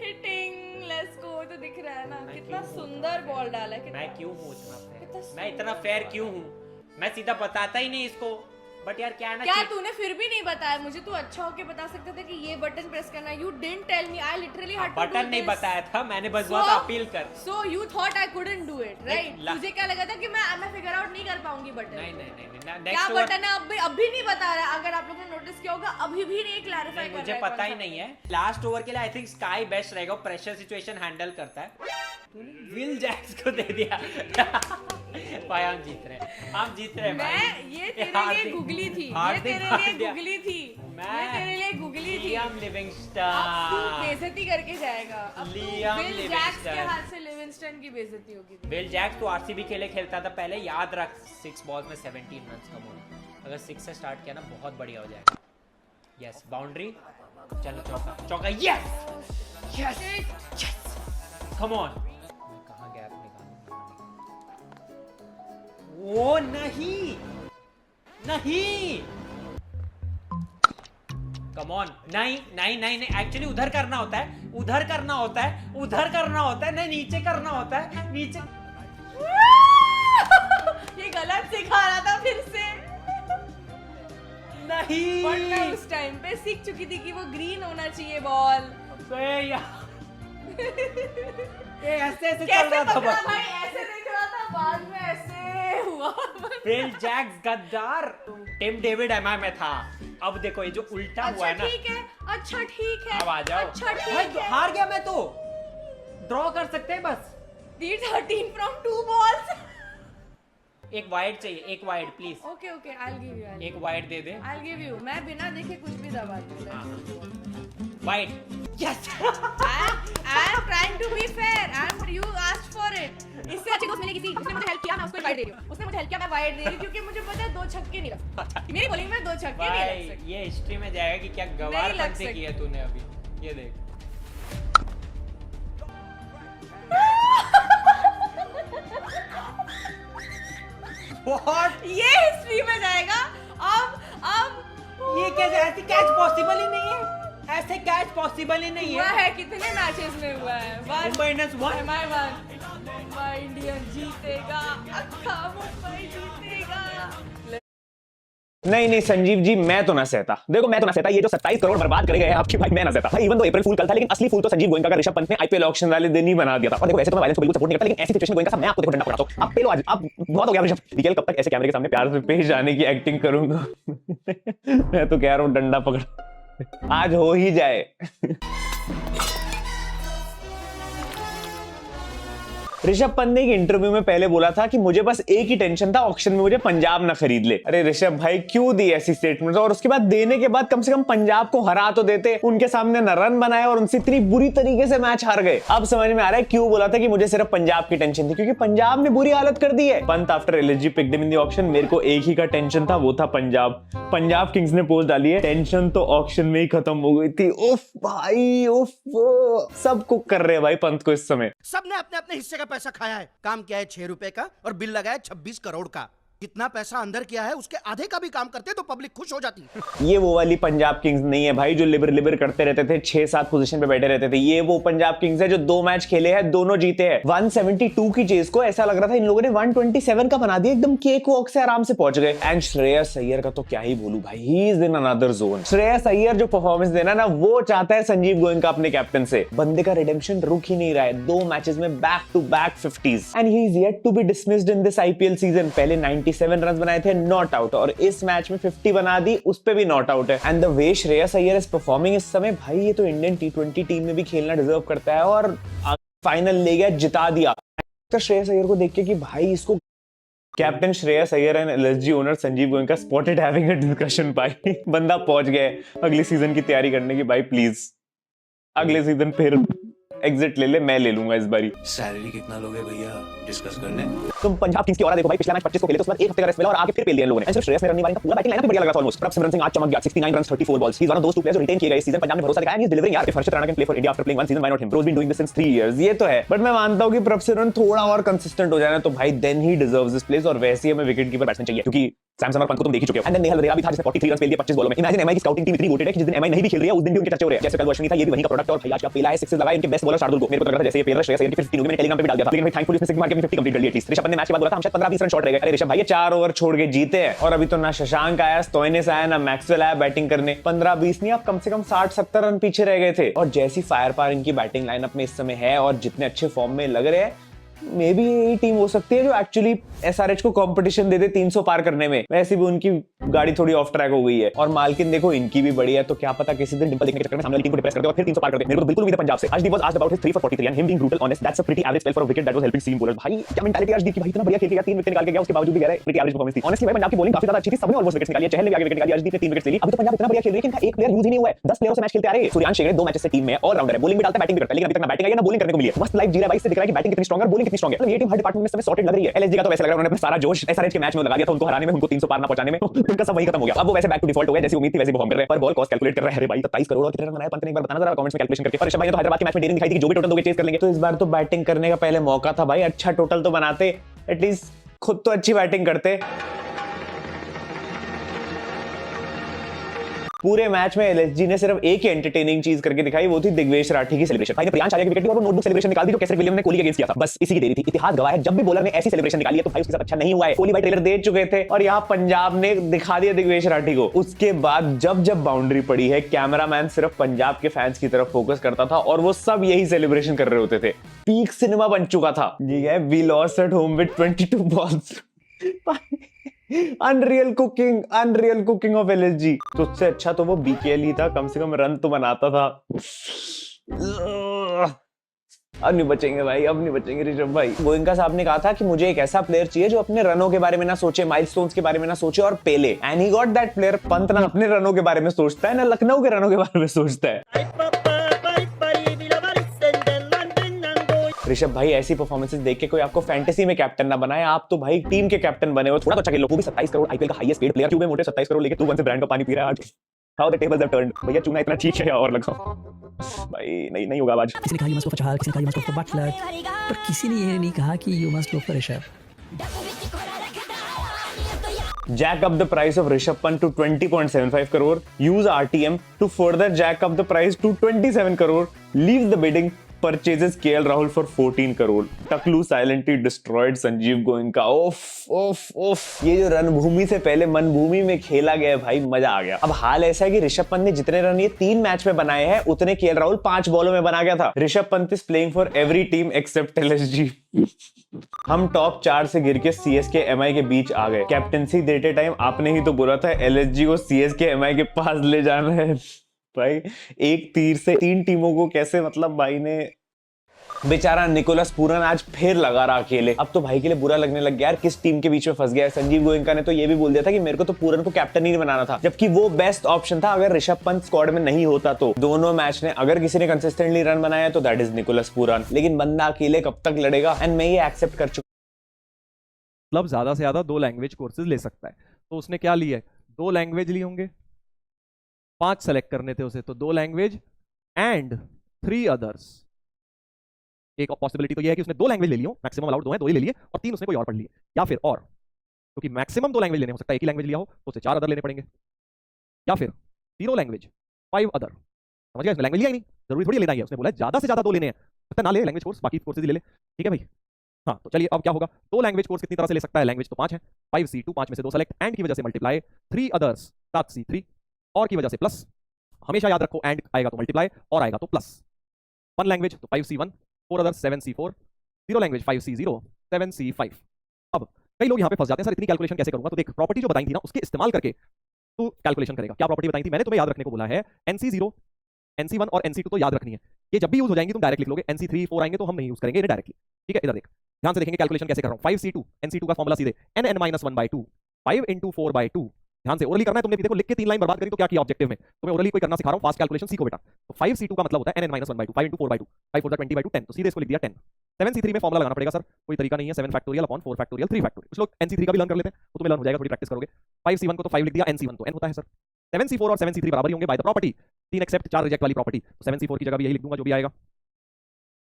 हिटिंग लेट्स गो तो दिख रहा है ना कितना सुंदर बॉल डाला है मैं क्यों हूँ इतना कितना फेयर? मैं इतना फेयर क्यों हूँ? मैं सीधा बताता ही नहीं इसको। बट यार क्या है ना क्या कि- तूने फिर भी नहीं बताया मुझे? तू अच्छा होके बता सकते थे कि ये बटन प्रेस करना है। You didn't tell me. I literally had to button नहीं बताया था मैंने, बस बहुत अपील कर। So you thought I couldn't do it right? ला- तुझे क्या लगा था कि मैं फिगर आउट नहीं कर पाऊंगी बटन? नहीं नहीं नहीं क्या नेक्स्ट ओवर बटन है अभी नहीं बता रहा। अगर आप लोगों ने नोटिस किया होगा अभी भी नहीं क्लैरिफाई कर रहा है। मुझे पता ही नहीं है। लास्ट ओवर के लिए आई थिंक स्काई बेस्ट रहेगा, प्रेशर सिचुएशन हैंडल करता है। तूने विल जैक्स को दे दिया। भाई हम जीत रहे हैं, हम जीत रहे हैं भाई। मैं ये तेरे लिए गुगली थी। ये तेरे लिए गुगली थी। ये तेरे लिए गुगली थी। लियाम अब तू लिविंगस्टन। बेइज्जती करके जाएगा। अब तू लियाम बिल जैक्स के लिविंगस्टन। हाथ से लिविंगस्टन की बेइज्जती होगी। बिल जैक्स तो आरसीबी के लिए खेलता था पहले, याद रख 6 बॉल्स में 17 रन्स का मोल। अगर 6 से स्टार्ट किया ना बहुत बढ़िया हो जाएगा। यस बाउंड्री, चलो चौका चौका, yes yes yes, come on. कहां गैप निकालूं? वो नहीं नहीं, कम ऑन, नहीं नहीं नहीं नहीं, एक्चुअली उधर करना होता है, उधर करना होता है, उधर करना होता है, नहीं नीचे करना होता है, नीचे। ये गलत सिखा रहा था फिर से। नहीं बट मैं उस टाइम पे सीख चुकी थी कि वो ग्रीन होना चाहिए बॉल। अबे यार, ये ऐसे ऐसे चल कैसे रहा था पकड़ा बस। भाई? ऐसे देख रहा था, बाद में ऐसे हुआ। बिल जैक्स गद्दार टिम डेविड एमआई में था। अब देखो ये जो उल्टा हुआ अच्छा है ना। ठीक है, अच्छा ठीक है, अब आ जाओ। अच्छा भाई, ठीक है। हार गया मैं तो, ड्रॉ कर सकते हैं बस। 13 from 2 balls। एक वाइड चाहिए, एक wide please, okay okay, I'll give you, एक wide they they. I'll give you। मैं बिना देखे कुछ भी दबा दूंगा। Wide, yes. I'm trying to be fair and you asked for it। इससे अच्छी दोस्त मिलेगी थी, उसने मुझे हेल्प किया, मैं उसको वाइड दे रही हूँ। उसने मुझे हेल्प किया, मैं वाइड दे रही हूँ क्योंकि मुझे पता है 2 छक्के नहीं लग सकते। मेरी बॉलिंग में 2 छक्के नहीं लग भाई सकते। ये हिस्ट्री में जाएगा कि क्या गवार नहीं लग पंते सकते। की है तूने अभी। ये देख, व्हाट, ये हिस्ट्री में जाएगा। अब ये कैसे, ऐसे कैच पॉसिबल ही नहीं है, ऐसे कैच पॉसिबल ही नहीं हुआ है। है, कितने मैचेस में हुआ है? Mumbai Indians one, MI one, Mumbai Indian जीतेगा, अक्खा मुंबई जीतेगा। नहीं नहीं संजीव जी, मैं तो ना सहता। देखो मैं तो ना सहता, ये जो 27 करोड़ बर्बाद करे गए हैं आपकी, भाई मैं ना सहता। भाई इवन तो अप्रैल फूल कल था, लेकिन असली फूल तो संजीव गोयनका का ऋषभ पंत ने आईपीएल ऑक्शन वाले दिन ही बना दिया था। और देखो वैसे तो मैं वायलेंस को बिल्कुल सपोर्ट नहीं करता, लेकिन ऐसी सिचुएशन गोयनका साहब मैं आपको देखो डंडा पकड़ाता हूं। अब पेलो, आज अब बहुत हो गया ऋषभ। डीकेएल कब तक ऐसे कैमरे के सामने प्यार से पेश आने की एक्टिंग करूंगा? मैं तो कह रहा हूं डंडा पकड़, आज हो ही जाए। ऋषभ पंत ने एक इंटरव्यू में पहले बोला था कि मुझे बस एक ही टेंशन था, ऑक्शन में मुझे पंजाब ना खरीद ले। अरे ऋषभ भाई क्यों दी ऐसी स्टेटमेंट? और उसके बाद देने के बाद कम से कम पंजाब को हरा तो देते। उनके सामने न रन बनाए और उनसे इतनी बुरी तरीके से मैच हार गए। अब समझ में आ रहा है क्यों बोला था कि मुझे सिर्फ पंजाब की टेंशन थी, क्योंकि पंजाब ने बुरी हालत कर दी है। Pant after LSG picked him in the auction. मेरे को एक ही का टेंशन था, वो था पंजाब। पंजाब किंग्स ने पोस्ट डाली है, टेंशन तो ऑक्शन में ही खत्म हो गई थी। उफ भाई उफ, सब कुक कर रहे हैं भाई पंत को इस समय। सबने अपने अपने हिस्से का पैसा खाया है। काम किया है 6 रुपए का और बिल लगाया 26 करोड़ का। कितना पैसा अंदर किया है उसके आधे का भी काम करते तो पब्लिक खुश हो जाती। ये वो वाली पंजाब किंग्स नहीं है भाई जो लिबर लिबर करते रहते थे, 6-7 पोजीशन पे बैठे रहते थे। ये वो पंजाब किंग्स है जो 2 मैच खेले हैं, दोनों जीते हैं। 172 की चेज को ऐसा लग रहा था इन लोगों ने 127 का बना दिया, एकदम केक वॉक से आराम से पहुंच गए। एंड श्रेयस अय्यर का तो क्या ही बोलूं भाई, he is in another zone. Shreyas Iyer जो परफॉर्मेंस देना ना, वो चाहता है संजीव गोयनका अपने कैप्टन से। बंदे का रिडेम्पशन रुक ही नहीं रहा है, 2 मैचेस में back to back 50s and he is yet to be dismissed in this IPL season. पहले 97 रन बनाए थे, नॉट आउट, और इस मैच में 50 बना दी, उस पे भी नॉट आउट है। And the way Shreyas Iyer is performing इस समय, भाई ये तो इंडियन T20 टीम में भी खेलना डिजर्व करता है और फाइनल ले गया, जिता दिया। तो श्रेयस अय्यर को देख के कि भाई इसको captain Shreyas Iyer and LSG owner Sanjeev Goenka spotted having a discussion. भाई बंदा पहुंच गया अगली सीजन की तैयारी करने की। भाई प्लीज अगले सीजन फिर एग्जिट ले ले, मैं ले लूंगा इस बारी। सैलरी कितना लोगे भैया, डिस्कस कर लें। तुम पंजाब किंग्स की ऑरा देखो भाई, पिछला मैच 25 को खेले तो उसके बाद एक हफ्ते का रेस्ट मिला और आगे फिर पेल दिया इन लोगों ने। सिर्फ श्रेयस ने रन नहीं मारी, पूरा बैटिंग लाइनअप बढ़िया लगा था ऑलमोस्ट। सिमरन सिंह आज चमक गया, 69 runs 34 balls. He is one of those 2 players जो रिटेन किए गए इस सीजन। पंजाब ने भरोसा दिखाया, ही इज डिलीवरिंग यार। If Harshit Rana can play for India after playing 1 season, why not him? Bro's been doing this since 3 years. ये तो है, बट मैं मानता हूं कि प्रभसिमरन थोड़ा और कंसिस्टेंट हो जाए ना तो भाई then he deserves this place. और वैसे ही हमें विकेट कीपर बैट्समैन चाहिए, क्योंकि सैमसन और पंत को तुम देख ही चुके हो। एंड देन नेहल वधेरा भी था जिसने 43 रन खेल दिए 25 बॉलों में। इमेजिन एमआई की स्काउटिंग टीम इतनी गोटेड है कि जिस दिन एमआई नहीं भी खेल रही है उस दिन भी उनके चर्चे हो रहे हैं। जैसे कल अश्विनी था, ये भी वही का प्रोडक्ट है और भाई आज का पेला है, सिक्सेस लगाए इनके बेस्ट बॉलर शार्दुल को। मेरे को तो लगा था जैसे ये पेला श्रेयस अय्यर की 15 मैंने टेलीग्राम पे भी डाल दिया था, लेकिन भाई थैंकफुली उसने 6 मार के 50 कंप्लीट कर लिया एटलीस्ट। ऋषभ पंत ने मैच के बाद बोला था हम शायद 15-20 रन शॉर्ट रह गए। अरे ऋषभ भाई ये 4 ओवर छोड़ के जीते हैं और अभी तो ना शशांक आया, स्टोइनिस आया, ना मैक्सवेल आया बैटिंग करने। 15-20 नहीं, आप कम से कम 60-70 रन पीछे रह गए थे। और जैसी फायर पावर इनकी बैटिंग लाइनअप में इस समय है और जितने अच्छे फॉर्म में लग रहे हैं, मे बी यही टीम हो सकती है जो एक्चुअली एसआरएच को कंपटीशन दे दे 300 पार करने में। वैसे भी उनकी गाड़ी थोड़ी ऑफ ट्रैक हो गई है और मालकिन देखो इनकी भी बड़ी है, तो क्या पता किसी दिन डिंपल देखने के चक्कर में सामने वाली टीम को डिप्रेस कर दे और फिर 300 पार कर दे। मेरे को तो बिल्कुल उम्मीद है पंजाब से। Arshdeep was asked about his 3 for 43 and him being brutal honest, that's a pretty average spell for a wicket that was helping seam bowlers। भाई क्या मेंटालिटी है अर्शदीप की, भाई इतना बढ़िया खेल के गया, 3 विकेट निकाल के गया, उसके बावजूद भी कह रहे हैं pretty average performance थी। ऑनेस्टली भाई पंजाब की बॉलिंग काफी ज्यादा अच्छी थी, सबने ऑलमोस्ट विकेट्स निकाली है। चहल ने भी आगे विकेट निकाली, अर्शदीप ने 3 विकेट्स ले ली। अभी तो पंजाब इतना बढ़िया खेल रही है कि इनका एक प्लेयर यूज ही नहीं हुआ है, 10 प्लेयरों से मैच खेलते आ रहे हैं। सूर्यांश शेखर 2 मैचेस से टीम में ऑल राउंडर है, बॉलिंग भी डालता है, बैटिंग भी करता है, लेकिन अभी तक ना बैटिंग आई है ना बॉलिंग करने को मिली है। मस्त लाइफ जी रहा है भाई, इससे दिख रहा है कि बैटिंग कितनी स्ट्रांग है, बॉलिंग कितनी स्ट्रांग है। मतलब ये टीम हर डिपार्टमेंट में समय सॉर्टेड लग रही है। एलएसजी का तो वैसे लग रहा है उन्होंने अपना सारा जोश एसआरएच के मैच में लगा दिया था, उनको हराने में, उनको 300 पार ना पहुंचाने में, उनका सब वही खत्म हो गया। अब वो वैसे बैक टू डिफॉल्ट हो गया, जैसी उम्मीद थी वैसे परफॉर्म कर रहे हैं। पर बॉल कॉस्ट कैलकुलेट कर रहे हैं। अरे भाई 27 करोड़ और कितने रन बनाए पंत ने, एक बार बताना जरा कमेंट्स में कैलकुलेशन करके। पर ऋषभ भाई ने तो हैदराबाद के मैच में डेयरिंग दिखाई थी कि जो भी टोटल दोगे चेस कर लेंगे। तो इस बार तो बैटिंग करने का पहले मौका था भाई, अच्छा टोटल तो बनाते, एटलीस्ट खुद तो अच्छी बैटिंग करते। पूरे मैच में एलएसजी ने सिर्फ एक ही एंटरटेनिंग चीज करके दिखाई, वो थी दिग्वेश राठी की सेलिब्रेशन। भाई ने प्रियांश आर्या की विकेट ली और वो नोटबुक सेलिब्रेशन निकाल दी जो केसरी विलियम ने कोहली के अगेंस्ट किया था। बस इसी की देरी थी। इतिहास गवाह है, जब भी बॉलर ने ऐसी सेलिब्रेशन निकाली है तो भाई उसके साथ अच्छा नहीं हुआ है। कोहली भाई ट्रेलर दे चुके थे और यहाँ पंजाब ने दिखा दिया दिग्वेश राठी को। उसके बाद जब जब बाउंड्री पड़ी है, कैमरामैन सिर्फ पंजाब के फैंस की तरफ फोकस करता था और वो सब यही सेलिब्रेशन कर रहे होते थे। पीक सिनेमा बन चुका था। जी है, we lost at home with 22 balls. Unreal cooking of LSG. तो उससे अच्छा तो वो बीकेएल ही था, कम से कम रन तो बनाता था। अब नहीं बचेंगे भाई, अब नहीं बचेंगे ऋषभ भाई। गोयनका साहब ने कहा था कि मुझे एक ऐसा प्लेयर चाहिए जो अपने रनों के बारे में ना सोचे, माइलस्टोन्स के बारे में ना सोचे और पेले। And he got that player. Pant ना अपने रनों के बारे में सोचता है ना लखनऊ के रनों के बारे में सोचता है। ऋषभ भाई ऐसी परफॉर्मेंसेस देख के कोई आपको फैंटेसी में कैप्टन ना बनाए, आप तो भाई टीम के कैप्टन बने हो। थोड़ा तो अच्छा खेलो। वो भी 27 करोड़ आईपीएल का हाईएस्ट पेड प्लेयर, क्यों मोटे 27 करोड़ लेके तू वन से ब्रांड का पानी पी रहा है आज। How the tables have turned. भैया चूना इतना ठीक है और लगाओ भाई, नहीं होगा आज। किसी ने कहा you must go for Chahal, किसी ने कहा you must go for Buttler, पर किसी ने ये नहीं कहा कि you must go for Rishabh. Jack up the price of Rishabh Pant to 20.75 crore. Use RTM to further jack up the price to 27 crore. Leave the bidding. Purchases KL Rahul for 14 crore. Taklu silently destroyed Sanjeev Goenka. ओफ ये जो रणभूमि से पहले मनभूमि में खेला गया भाई, मजा आ गया। अब हाल ऐसा है कि ऋषभ पंत ने जितने रन ये 3 मैच में बनाए हैं उतने केएल राहुल 5 बॉलों में बना गया था। Rishabh Pant is playing for every team except LSG. हम टॉप 4 से गिर के सीएसके एमआई के बीच आ गए। कैप्टेंसी देते टाइम आपने ही तो बोला था एलएसजी को सीएसके एमआई के पास ले जाना है। भाई एक तीर से 3 टीमों को कैसे, मतलब भाई ने बेचारा निकोलस पूरन आज फिर लगा रहा अकेले। अब तो भाई के लिए बुरा लगने लग गया यार, किस टीम के बीच में फंस गया है। संजीव गोयनका ने तो ये भी बोल दिया था कि मेरे को तो पूरन को कैप्टन ही नहीं बनाना था, जबकि वो बेस्ट ऑप्शन था अगर ऋषभ पंत स्क्वाड में नहीं होता तो। दोनों मैच ने अगर किसी ने कंसिस्टेंटली रन बनाया तो दैट इज निकोलस पूरन, लेकिन बंदा अकेले कब तक लड़ेगा। एंड मैं ये एक्सेप्ट कर चुका। मतलब ज्यादा से ज्यादा 2 लैंग्वेज कोर्सेज ले सकता है, तो उसने क्या लिया है, 2 लैंग्वेज लिए होंगे, 5 सेलेक्ट करने थे उसे, तो 2 लैंग्वेज एंड 3 अदर्स। एक पॉसिबिलिटी तो ये है कि उसने 2 लैंग्वेज ले ली हो, मैक्सिमम अलाउड 2 है, 2 ही ले लिए, और 3 उसने कोई और पढ़ लिए, या फिर और क्योंकि मैक्सिमम 2 लैंग्वेज लेने हो सकता है, एक ही लैंग्वेज लिया हो तो उसे 4 अदर लेने पड़ेंगे, या फिर 0 लैंग्वेज 5 अदर। समझ गया, इसने लैंग्वेज लिया ही नहीं, जरूरी थोड़ी लेना है, उसने बोला ज्यादा से ज्यादा 2 लेने हैं, सकता ना ले लैंग्वेज कोर्स, बाकी कोर्सेज ले ले। ठीक है भाई, हाँ तो चलिए अब क्या होगा, 2 लैंग्वेज कोर्स कितनी तरह से ले सकता है, लैंग्वेज तो 5 है, 5C2, 5 में से 2 सेलेक्ट, एंड की वजह से मल्टीप्लाई, 3 अदर्स 7C3, और की वजह से प्लस। हमेशा याद रखो एंड आएगा तो मल्टीप्लाई और आएगा तो प्लस। 1 लैंग्वेज तो 5C1, 4 others 7C4, 0 language 5C0, 7C5। अब कई लोग यहाँ पे फंस जाते हैं, सर इतनी कैलकुलेशन कैसे करूंगा, तो देख प्रॉपर्टी जो बताई थी ना उसके इस्तेमाल करके तू कैलकुलेशन करेगा। क्या प्रॉपर्टी बताई थी मैंने तुम्हें याद रखने को बोला है, NC0, NC1 और NC2 तो याद रखनी है, ये जब भी यूज हो जाएंगी तुम डायरेक्ट लिख लोगे, NC3 4 आएंगे तो हम नहीं यूज करेंगे डायरेक्टली। ठीक है, इधर देख ध्यान से देखेंगे कैलकुलेशन कैसे कर रहा हूं। 5C2, NC2 का फॉर्मूला सीधे NN-1/2, 5 × 4/2। ध्यान से ओरली करना है तुमने, देखो लिख के 3 लाइन बर्बाद करी तो क्या किया ऑब्जेक्टिव में, तुम्हें ओरली कोई करना सिखा रहा हूं, फास्ट कैलकुलेशन सीखो बेटा। तो 5C2 का मतलब होता है NN-1/2, 5 × 4/2, 5 4 20/2, 10, तो सीधे इसको लिख दिया 10। 7C3 में फॉर्मूला लगाना पड़ेगा सर, कोई तरीका नहीं है, 7 फैक्टोरियल अपॉन 4 फैक्टोरियल 3 फैक्टोरियल। कुछ लोग NC3 का भी लर्न कर लेते हैं, वो तुम्हें लर्न हो जाएगा, थोड़ी प्रैक्टिस करोगे। 5C1 को तो 5 लिख दिया, NC1 तो N होता है सर। 7C4 और 7C3 बराबर ही होंगे by the property, 3 accept 4 reject वाली प्रॉपर्टी, तो 7C4 की जगह भी यही लिख दूंगा जो भी आएगा।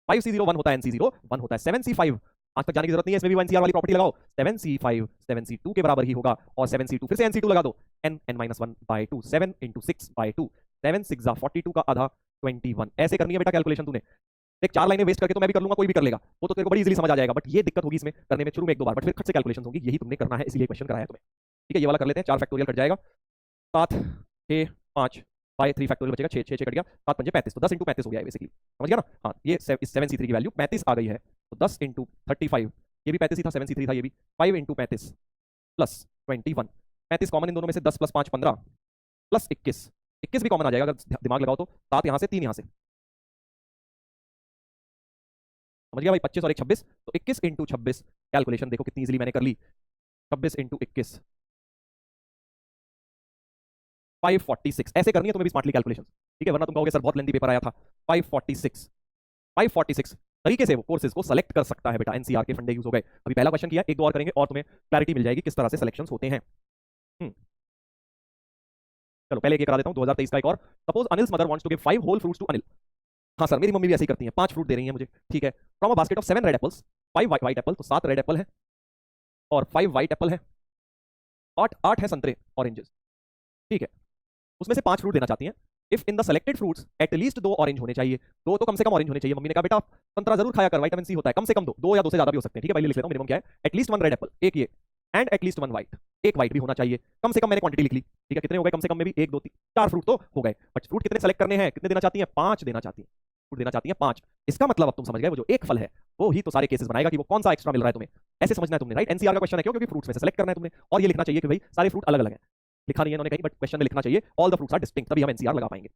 5C0 1 होता है NC0, 1 होता है 7C5। आज तक जाने की जरूरत नहीं है, इसमें भी एनसीआर वाली प्रॉपर्टी लगाओ, 7c5 7c2 के बराबर ही होगा, और 7c2 फिर से nc2 लगा दो, n(-1/2), 7 × 6/2, 7 6 42 का आधा 21। ऐसे करनी है बेटा कैलकुलेशन तूने। एक 4 लाइनें वेस्ट करके तो मैं भी कर लूंगा, कोई भी कर लेगा, वो तो तेरे को बड़ी इजीली समझ आ जाएगा, बट ये दिक्कत होगी इसमें करने में शुरू में 1-2 बार, बट फिर खट से कैलकुलेशन होगी, यही तुमने करना है, इसीलिए क्वेश्चन कराया तुम्हें। ठीक है, ये वाला कर लेते हैं, 4 फैक्टोरियल कट जाएगा, 7 6 5 बाय 3 फैक्टोरियल बचेगा, 6 6 6 कट गया, 7 5 35, तो 10 × 35 हो गया है बेसिकली, समझ गया ना। हाँ, ये 7c3 की वैल्यू 35 आ गई है, तो 10 × 35, ये भी 35 ही था, 7c3 था ये भी, 5 × 35 प्लस 21, 35 कॉमन इन दोनों में से, 10 + 5 15 प्लस 21, 21 भी कॉमन आ जाएगा अगर दिमाग लगाओ तो, 7 यहाँ से 3 यहाँ से, समझ गया भाई, 25 और 1 26, तो 21 × 26, कैलकुलेशन देखो कितनी इजीली मैंने कर ली, 26 × 21 546, ऐसे करनी है तुम्हें भी स्मार्टली कैलकुलेशन, ठीक है, वरना तुम कहोगे सर बहुत लेंथी पेपर आया था। 546 तरीके से वो कोर्सेज को सेलेक्ट कर सकता है बेटा, एनसीआर के फंडे यूज हो गए। अभी पहला क्वेश्चन किया, एक दो और करेंगे और तुम्हें क्लैरिटी मिल जाएगी किस तरह से सिलेक्शंस होते हैं। चलो पहले ये करा देता हूं, 2023 का एक और। Suppose Anil's mother wants to give 5 whole fruits to Anil. हाँ सर, मेरी मम्मी भी ऐसे ही करती है, 5 फ्रूट दे रही है मुझे, ठीक है, from a basket of 7 red apples, 5 white Apple, तो 7 रेड एप्पल है और 5 व्हाइट एप्पल है, 8 है संतरे ऑरेंजेस, ठीक है, उसमें से 5 फ्रूट देना चाहती हैं। If in the selected fruits at least 2 orange होने चाहिए, 2 तो कम से कम ऑरेंज होने चाहिए। मम्मी ने कहा बेटा संतरा जरूर खाया कर, विटामिन सी होता है, कम से कम 2 या 2 से ज्यादा भी हो सकते हैं, ठीक है, पहले लिख लेता हूं, मिनिमम क्या है, एटलीस्ट 1 रेड एप्पल, एक ये, एंड एटलीस्ट 1 व्हाइट, एक व्हाइट भी होना चाहिए, कम से कम मैंने क्वांटिटी लिख ली, ठीक है, कितने हो गए, कम से कम में भी 1 2 3 4 फ्रूट तो हो गए, बट फ्रूट कितने सेलेक्ट करने हैं, कितने देना चाहती हैं, 5 देना चाहती हैं, फ्रूट देना चाहती हैं 5। इसका मतलब अब तुम समझ गए, वो जो एक फल है वो ही तो सारे केसेस बनाएगा कि वो कौन सा एक्स्ट्रा मिल रहा है तुम्हें, ऐसे समझना है तुमने, राइट। एनसीआर का क्वेश्चन है, क्यों, क्योंकि फ्रूट्स में से सेलेक्ट करना है तुमने, और ये लिखना चाहिए कि भाई सारे फ्रूट अलग अलग हैं, लिखा नहीं है इन्होंने कहीं, बट क्वेश्चन में लिखना चाहिए all the fruits are distinct, तभी हम एनसीआर लगा पाएंगे।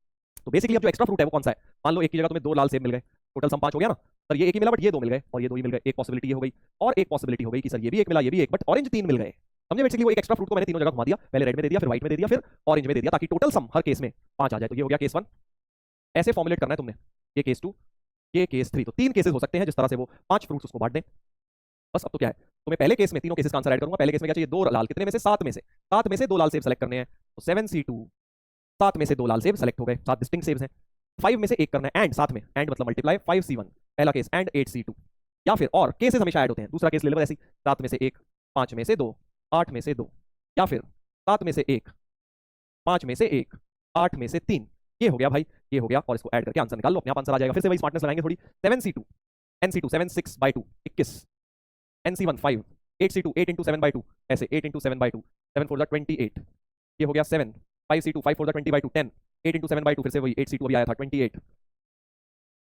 तो बेसिकली अब जो एक्स्ट्रा फ्रूट है वो कौन सा है, मान लो एक की जगह तुम्हें 2 लाल सेब मिल गए, टोटल सम 5 हो गया ना, सर ये एक ही मिला बट ये 2 मिल गए, और ये 2 ही मिल गए, एक पॉसिबिलिटी ये हो गई, और एक पॉसिबिलिटी हो गई कि सर ये भी एक मिला, ये भी एक, बट ऑरेंज 3 मिल गए, समझे। बेसिकली वो एक एक्स्ट्रा फ्रूट को मैंने तीनों जगह घुमा दिया, पहले रेड में दे दिया, फिर व्हाइट में दे दिया, फिर ऑरेंज में दे दिया, ताकि टोटल सम हर केस में 5 आ जाए। तो ये हो गया केस 1, ऐसे फॉर्मुलेट करना है तुमने, ये केस 2, ये केस 3, तो 3 केसेस हो सकते हैं जिस तरह से वो 5 फ्रूट्स उसको बांट दें। बस अब तो क्या है, तुम्हें पहले केस में तीनों केसेस का आंसर ऐड करूंगा। पहले केस में क्या चाहिए, 2 लाल, कितने में से, 7 में से, 7 में से 2 लाल सेब सेलेक्ट करने हैं, तो 7c2, 7 में से 2 लाल सेब सेलेक्ट हो गए, 7 डिस्टिंक्ट सेब्स हैं, 5 में से 1 करना है, एंड साथ में, एंड मतलब मल्टीप्लाई, 5c1 पहला केस, एंड 8c2, या फिर और केसेस हमेशा ऐड होते हैं, दूसरा केस ले लो ऐसे, 7 में से 1, 5 में से 2, 8 में से 2, या फिर 7 में से 1, 5 में से 1, 8 में से 3, ये हो गया भाई, ये हो गया, और इसको ऐड करके आंसर निकाल लो, अपने आप आंसर आ जाएगा। फिर से वही स्मार्टनेस लगाएंगे थोड़ी, 7c2 nc2 7 6/2 21, nc1 5, 8c2 8 × 7/2, ऐसे 8 × 7/2, 7 4 28, ये हो गया 7, 5c2 5 4 20/2 10, 8 × 7/2, फिर से वही 8c2 अभी आया था 28,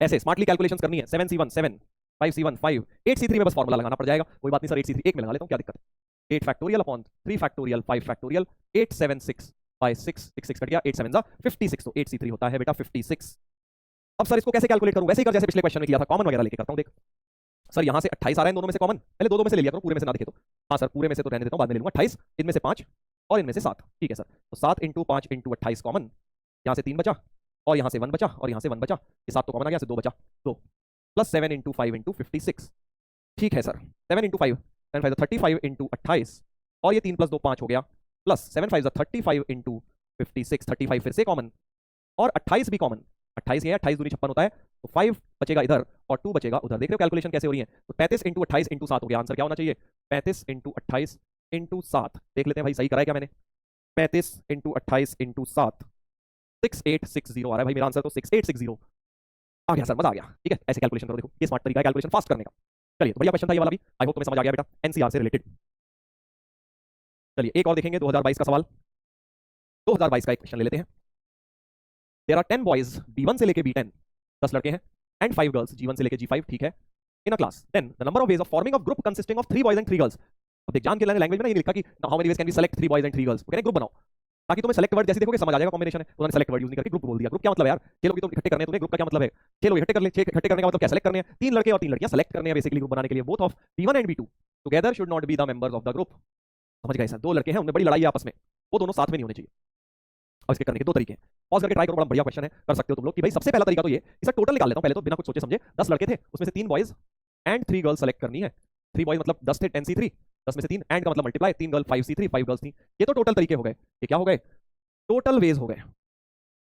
ऐसे स्मार्टली कैलकुलेशंस करनी है। 7c1 7, 5c1 5, 8c3 में बस फॉर्मूला लगाना पड़ जाएगा, कोई बात नहीं सर 8c3 एक में लगा लेता हूँ, क्या दिक्कत है, 8 factorial upon 3 factorial 5 factorial, 876 by 6, 6 कट गया, 8 7 56, तो 8c3 होता है बेटा 56। अब सर इसको कैसे कैलकुलेट करूं, वैसे ही कर जैसे पिछले क्वेश्चन में किया था, कॉमन वगैरह लेके करता हूं। देख सर यहाँ से 28 आ रहा है इन दोनों में से कॉमन, पहले दो में से ले लिया करो, पूरे में से ना दिखे तो, हाँ सर पूरे में से तो रहने देता हूँ, बाद में ले लूंगा। 28 इनमें से 5 और इनमें से 7, ठीक है सर, तो 7 × 5 × 28 कॉमन, यहाँ से 3 बचा और यहाँ से 1 बचा और यहाँ से 1 बचा, ये 7 तो कॉमन आ गया, से 2 बचा, 2 प्लस 7 × 5 × 56, ठीक है सर, 7 × 5 7 5 35 × 28, और ये 3 + 2 5 हो गया, प्लस 7 5 35 × 56, 35 फिर से कॉमन, और 28 भी कॉमन, 28 ये है, 28 दूनी 56 होता है, तो 5 बचेगा इधर और 2 बचेगा उधर। देख रहे हो कैलकुलेशन कैसे हो रही है, तो 35 × 28 × 7 हो गया, आंसर क्या होना चाहिए, 35 × 28 × 7, देख लेते हैं भाई सही कराया क्या मैंने, 35 × 28 × 7, 6860 आ रहा है भाई मेरा आंसर, तो 6860 आ गया सर, मजा आ गया, ठीक है। ऐसे कैलकुलेशन करो, देखो ये स्मार्ट तरीका है कैलकुलेशन फास्ट करने का। चलिए बढ़िया क्वेश्चन था ये वाला भी, आई होप तुम्हें समझ आ गया बेटा, एनसीआर से रिलेटेड। चलिए एक और देखेंगे 2022 का सवाल, 2022 का एक क्वेश्चन ले लेते हैं। देयर आर 10 बॉयज B1 से लेके B10, 10 लड़के हैं, एंड 5 गर्ल्स G1 से लेके G5, ठीक है, in a class, then the number of ways of forming of group consisting of 3 boys and 3 girls. अब देख जान के लैंग्वेज में नहीं लिखा कि how many ways can we select 3 boys and 3 girls, group बनाओ, ताकि तुम्हें सेलेक्ट वर्ड जैसे देखोगे समझ आ जाएगा कॉम्बिनेशन है, उन्होंने सेलेक्ट वर्ड यूज नहीं करके ग्रुप बोल दिया। ग्रुप क्या मतलब है यार, खेलोगे तो इकट्ठे करने हैं तुम्हें, ग्रुप का क्या मतलब है, खेलोगे इकट्ठे कर ले, इकट्ठे करने का मतलब क्या, सेलेक्ट करने हैं, 3 लड़के और 3 लड़कियां सेलेक्ट करने हैं बेसिकली ग्रुप बनाने के लिए। Both of B1 and B2 together should not be the members of the group, समझ गए सर, 2 लड़के हैं उनमें बड़ी लड़ाई है आपस में, वो दोनों साथ में नहीं होने चाहिए। और इसके करने के 2 तरीके हैं, पॉज करके ट्राई करो, बड़ा बढ़िया क्वेश्चन है, कर सकते हो तुम लोग कि भाई सबसे पहला तरीका तो ये, इसका टोटल निकाल लेता हूं पहले तो बिना कुछ सोचे समझे। 10 लड़के थे, उसमें से 3 बॉयज एंड 3 गर्ल्स सेलेक्ट करनी है, 3 बॉयज मतलब 10 थे 10c3, 10 में से 3 एंड का मतलब मल्टीप्लाई, 3 गर्ल 5c3, 5 गर्ल्स थी, ये तो टोटल तरीके हो गए। ये क्या हो गए, टोटल वेज हो गए,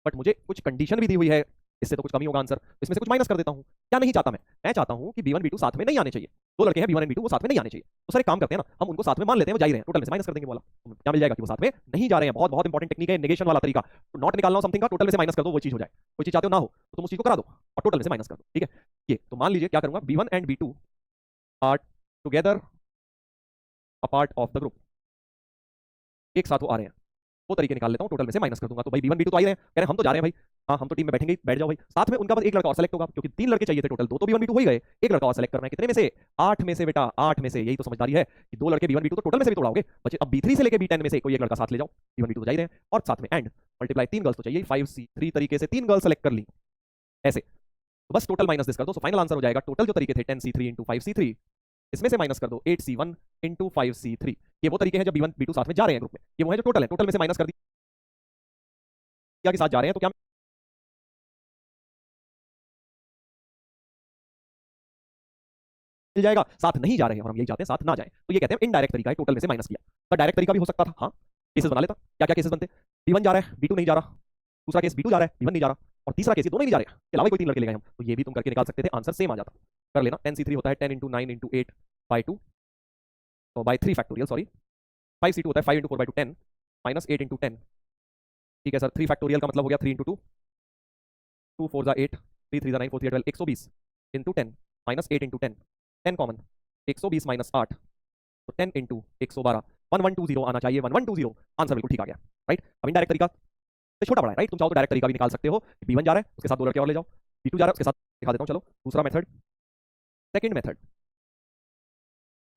बट मुझे कुछ कंडीशन भी दी हुई है इससे तो कुछ कमी होगा आंसर, इसमें से कुछ माइनस कर देता हूँ। क्या नहीं चाहता मैं चाहता हूँ कि B1 B2 साथ में नहीं आने चाहिए। दो लड़के हैं B1 एंड B2, वो साथ में नहीं आने चाहिए। तो सर एक काम करते हैं ना, हम उनको साथ में मान लेते हैं, वो जा ही रहे हैं, टोटल में से माइनस कर देंगे। बोला क्या मिल जाएगा कि वो साथ में नहीं जा रहे हैं। बहुत बहुत इंपॉर्टेंट टेक्निक है, नेगेशन वाला तरीका। नॉट निकालना हो समथिंग का, टोटल में से माइनस कर दो, वो चीज हो जाए। कोई चीज चाहते हो ना हो तो तुम उस चीज को करा दो और टोटल में से माइनस कर दो, ठीक है। ये तो मान लीजिए क्या करूंगा, B1 and B2 are together a part of the group, एक साथ वो आ रहे हैं, वो तरीके निकाल लेता हूं, टोटल में से माइनस कर दूंगा। तो भाई B1 B2 तो आ ही रहे हैं, कह रहे हैं हम तो जा रहे हैं भाई, हाँ हम तो टीम में बैठेंगे, बैठ जाओ भाई। साथ में उनका बस एक लड़का और सेलेक्ट होगा, क्योंकि 3 लड़के चाहिए थे टोटल, 2 तो B1 B2 हो ही गए, एक लड़का और सेलेक्ट करना है। कितने में से? 8 में से बेटा, 8 में से। यही तो समझदारी है कि 2 लड़के B1 B2 तो टोटल में से भी तोड़ाओगे, बच्चे अब B3 से लेके B10 में से कोई एक लड़का साथ ले जाओ। B1 B2 तो जा ही रहे हैं, और साथ में एंड मल्टीप्लाई 3 गर्ल्स तो चाहिए, 5C3 तरीके से 3 गर्ल्स सेलेक्ट कर ली ऐसे, तो बस टोटल माइनस दिस कर दो। सो फाइनल आंसर हो जाएगा, टोटल जो तरीके थे 10C3 इंटू 5C3, इसमें से माइनस कर दो 8C1 इंटू 5C3। ये वो तरीके हैं जब B1 B2 साथ में जा रहे हैं ग्रुप में, ये वो है जो टोटल है, टोटल में से माइनस कर दिया के साथ जा रहे हैं, तो क्या मिल जाएगा? साथ नहीं जा रहे हैं और हम यही चाहते हैं साथ ना जाए, तो ये कहते हैं इनडायरेक्ट तरीका है, टोटल में से माइनस किया। तो डायरेक्ट तरीका भी हो सकता था, हाँ केसेस बना लेता। क्या क्या केसेस बनते? B1 जा रहा है, B2 नहीं जा रहा, दूसरा केस B2 जा रहा है, B1 नहीं जा रहा, और तीसरा केस ये दोनों ही नहीं जा रहे हैं, इसके अलावा कोई 3 लड़के ले गए हम, तो ये भी तुम करके निकाल सकते थे, आंसर सेम आ जाता। कर लेना, 10C3 होता है 10 इंटू 9 इंटू 8 बाई 2, तो बाई 3 फैक्टोरियल, सॉरी 5C2 होता है 5 इंटू 4 बाई 2 10 माइनस 8 इंटू 10, ठीक है सर। 3 फैक्टोरियल का मतलब हो गया 3 इंटू 2, 2 4 जा 8, 3 3 जा 9, 4 3 12, 120 into 10 minus 8 into 10, 10 common, 120 minus 8, तो 10 इंटू 112, 1120 आना चाहिए, 1120, आंसर बिल्कुल ठीक आ गया, राइट। अब इनडायरेक्ट तरीका तो छोटा बड़ा है, राइट। तुम चाहो तो डायरेक्ट तरीका भी निकाल सकते हो, B1 जा रहा है उसके साथ 2 लड़के और ले जाओ, B2 जा रहा है उसके साथ, दिखा देता हूँ चलो दूसरा मेथड, सेकंड मेथड।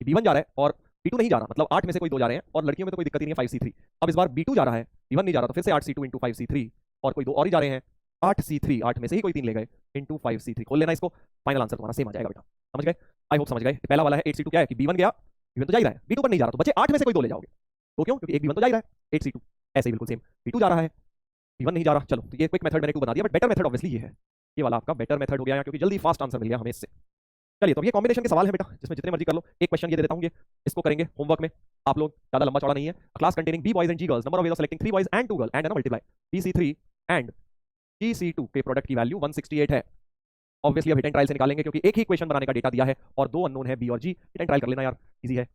B1 जा रहा है और B2 नहीं जा रहा, मतलब 8 में से कोई 2 जा रहे हैं, और लड़कियों में तो कोई दिक्कत ही नहीं है, 5C3। अब इस बार B2 जा रहा है, B1 नहीं जा रहा, तो फिर से 8C2 इंटू 5C3, और कोई 2 और ही जा रहे हैं, 8C3, 8 में से ही कोई 3 ले गए, इंटू 5C3। खोल लेना इसको, फाइनल आंसर तुम्हारा सेम आ जाएगा बेटा, समझ गए? आई होप समझ गए। पहला वाला है 8C2 क्या है कि B1 गया, B1 तो जा ही रहा है, B2 पर नहीं जा रहा, तो बच्चे 8 में से कोई 2 ले जाओगे, तो क्यों? क्योंकि एक B1 तो जा ही रहा है, 8C2 ऐसे ही बिल्कुल सेम, B2 जा रहा है, B1 नहीं जा रहा। चलो तो ये क्विक मेथड मैंने 2 बना दिया, बट बेटर मेथड ऑब्वियसली ये है, ये वाला आपका बेटर मेथड हो गया, क्योंकि जल्दी फास्ट आंसर मिल गया हमें इससे। चलिए तो ये कॉम्बिनेशन के सवाल है बेटा, जिसमें जितने मर्जी कर लो। एक क्वेश्चन ये दे देता हूँ, ये इसको करेंगे होमवर्क में आप लोग, ज्यादा लंबा चौड़ा नहीं है। Class containing B boys and G girls, number of ways of selecting 3 boys and 2 girl and multiply BC3 and GC2 के प्रोडक्ट की वैल्यू 168 है। ऑब्वियसली अब हिट एंड ट्रायल से निकालेंगे, क्योंकि एक ही इक्वेशन बनाने का डेटा दिया है और 2 अननोन है B और G। हिट एंड ट्रायल कर लेना यार, इजी है।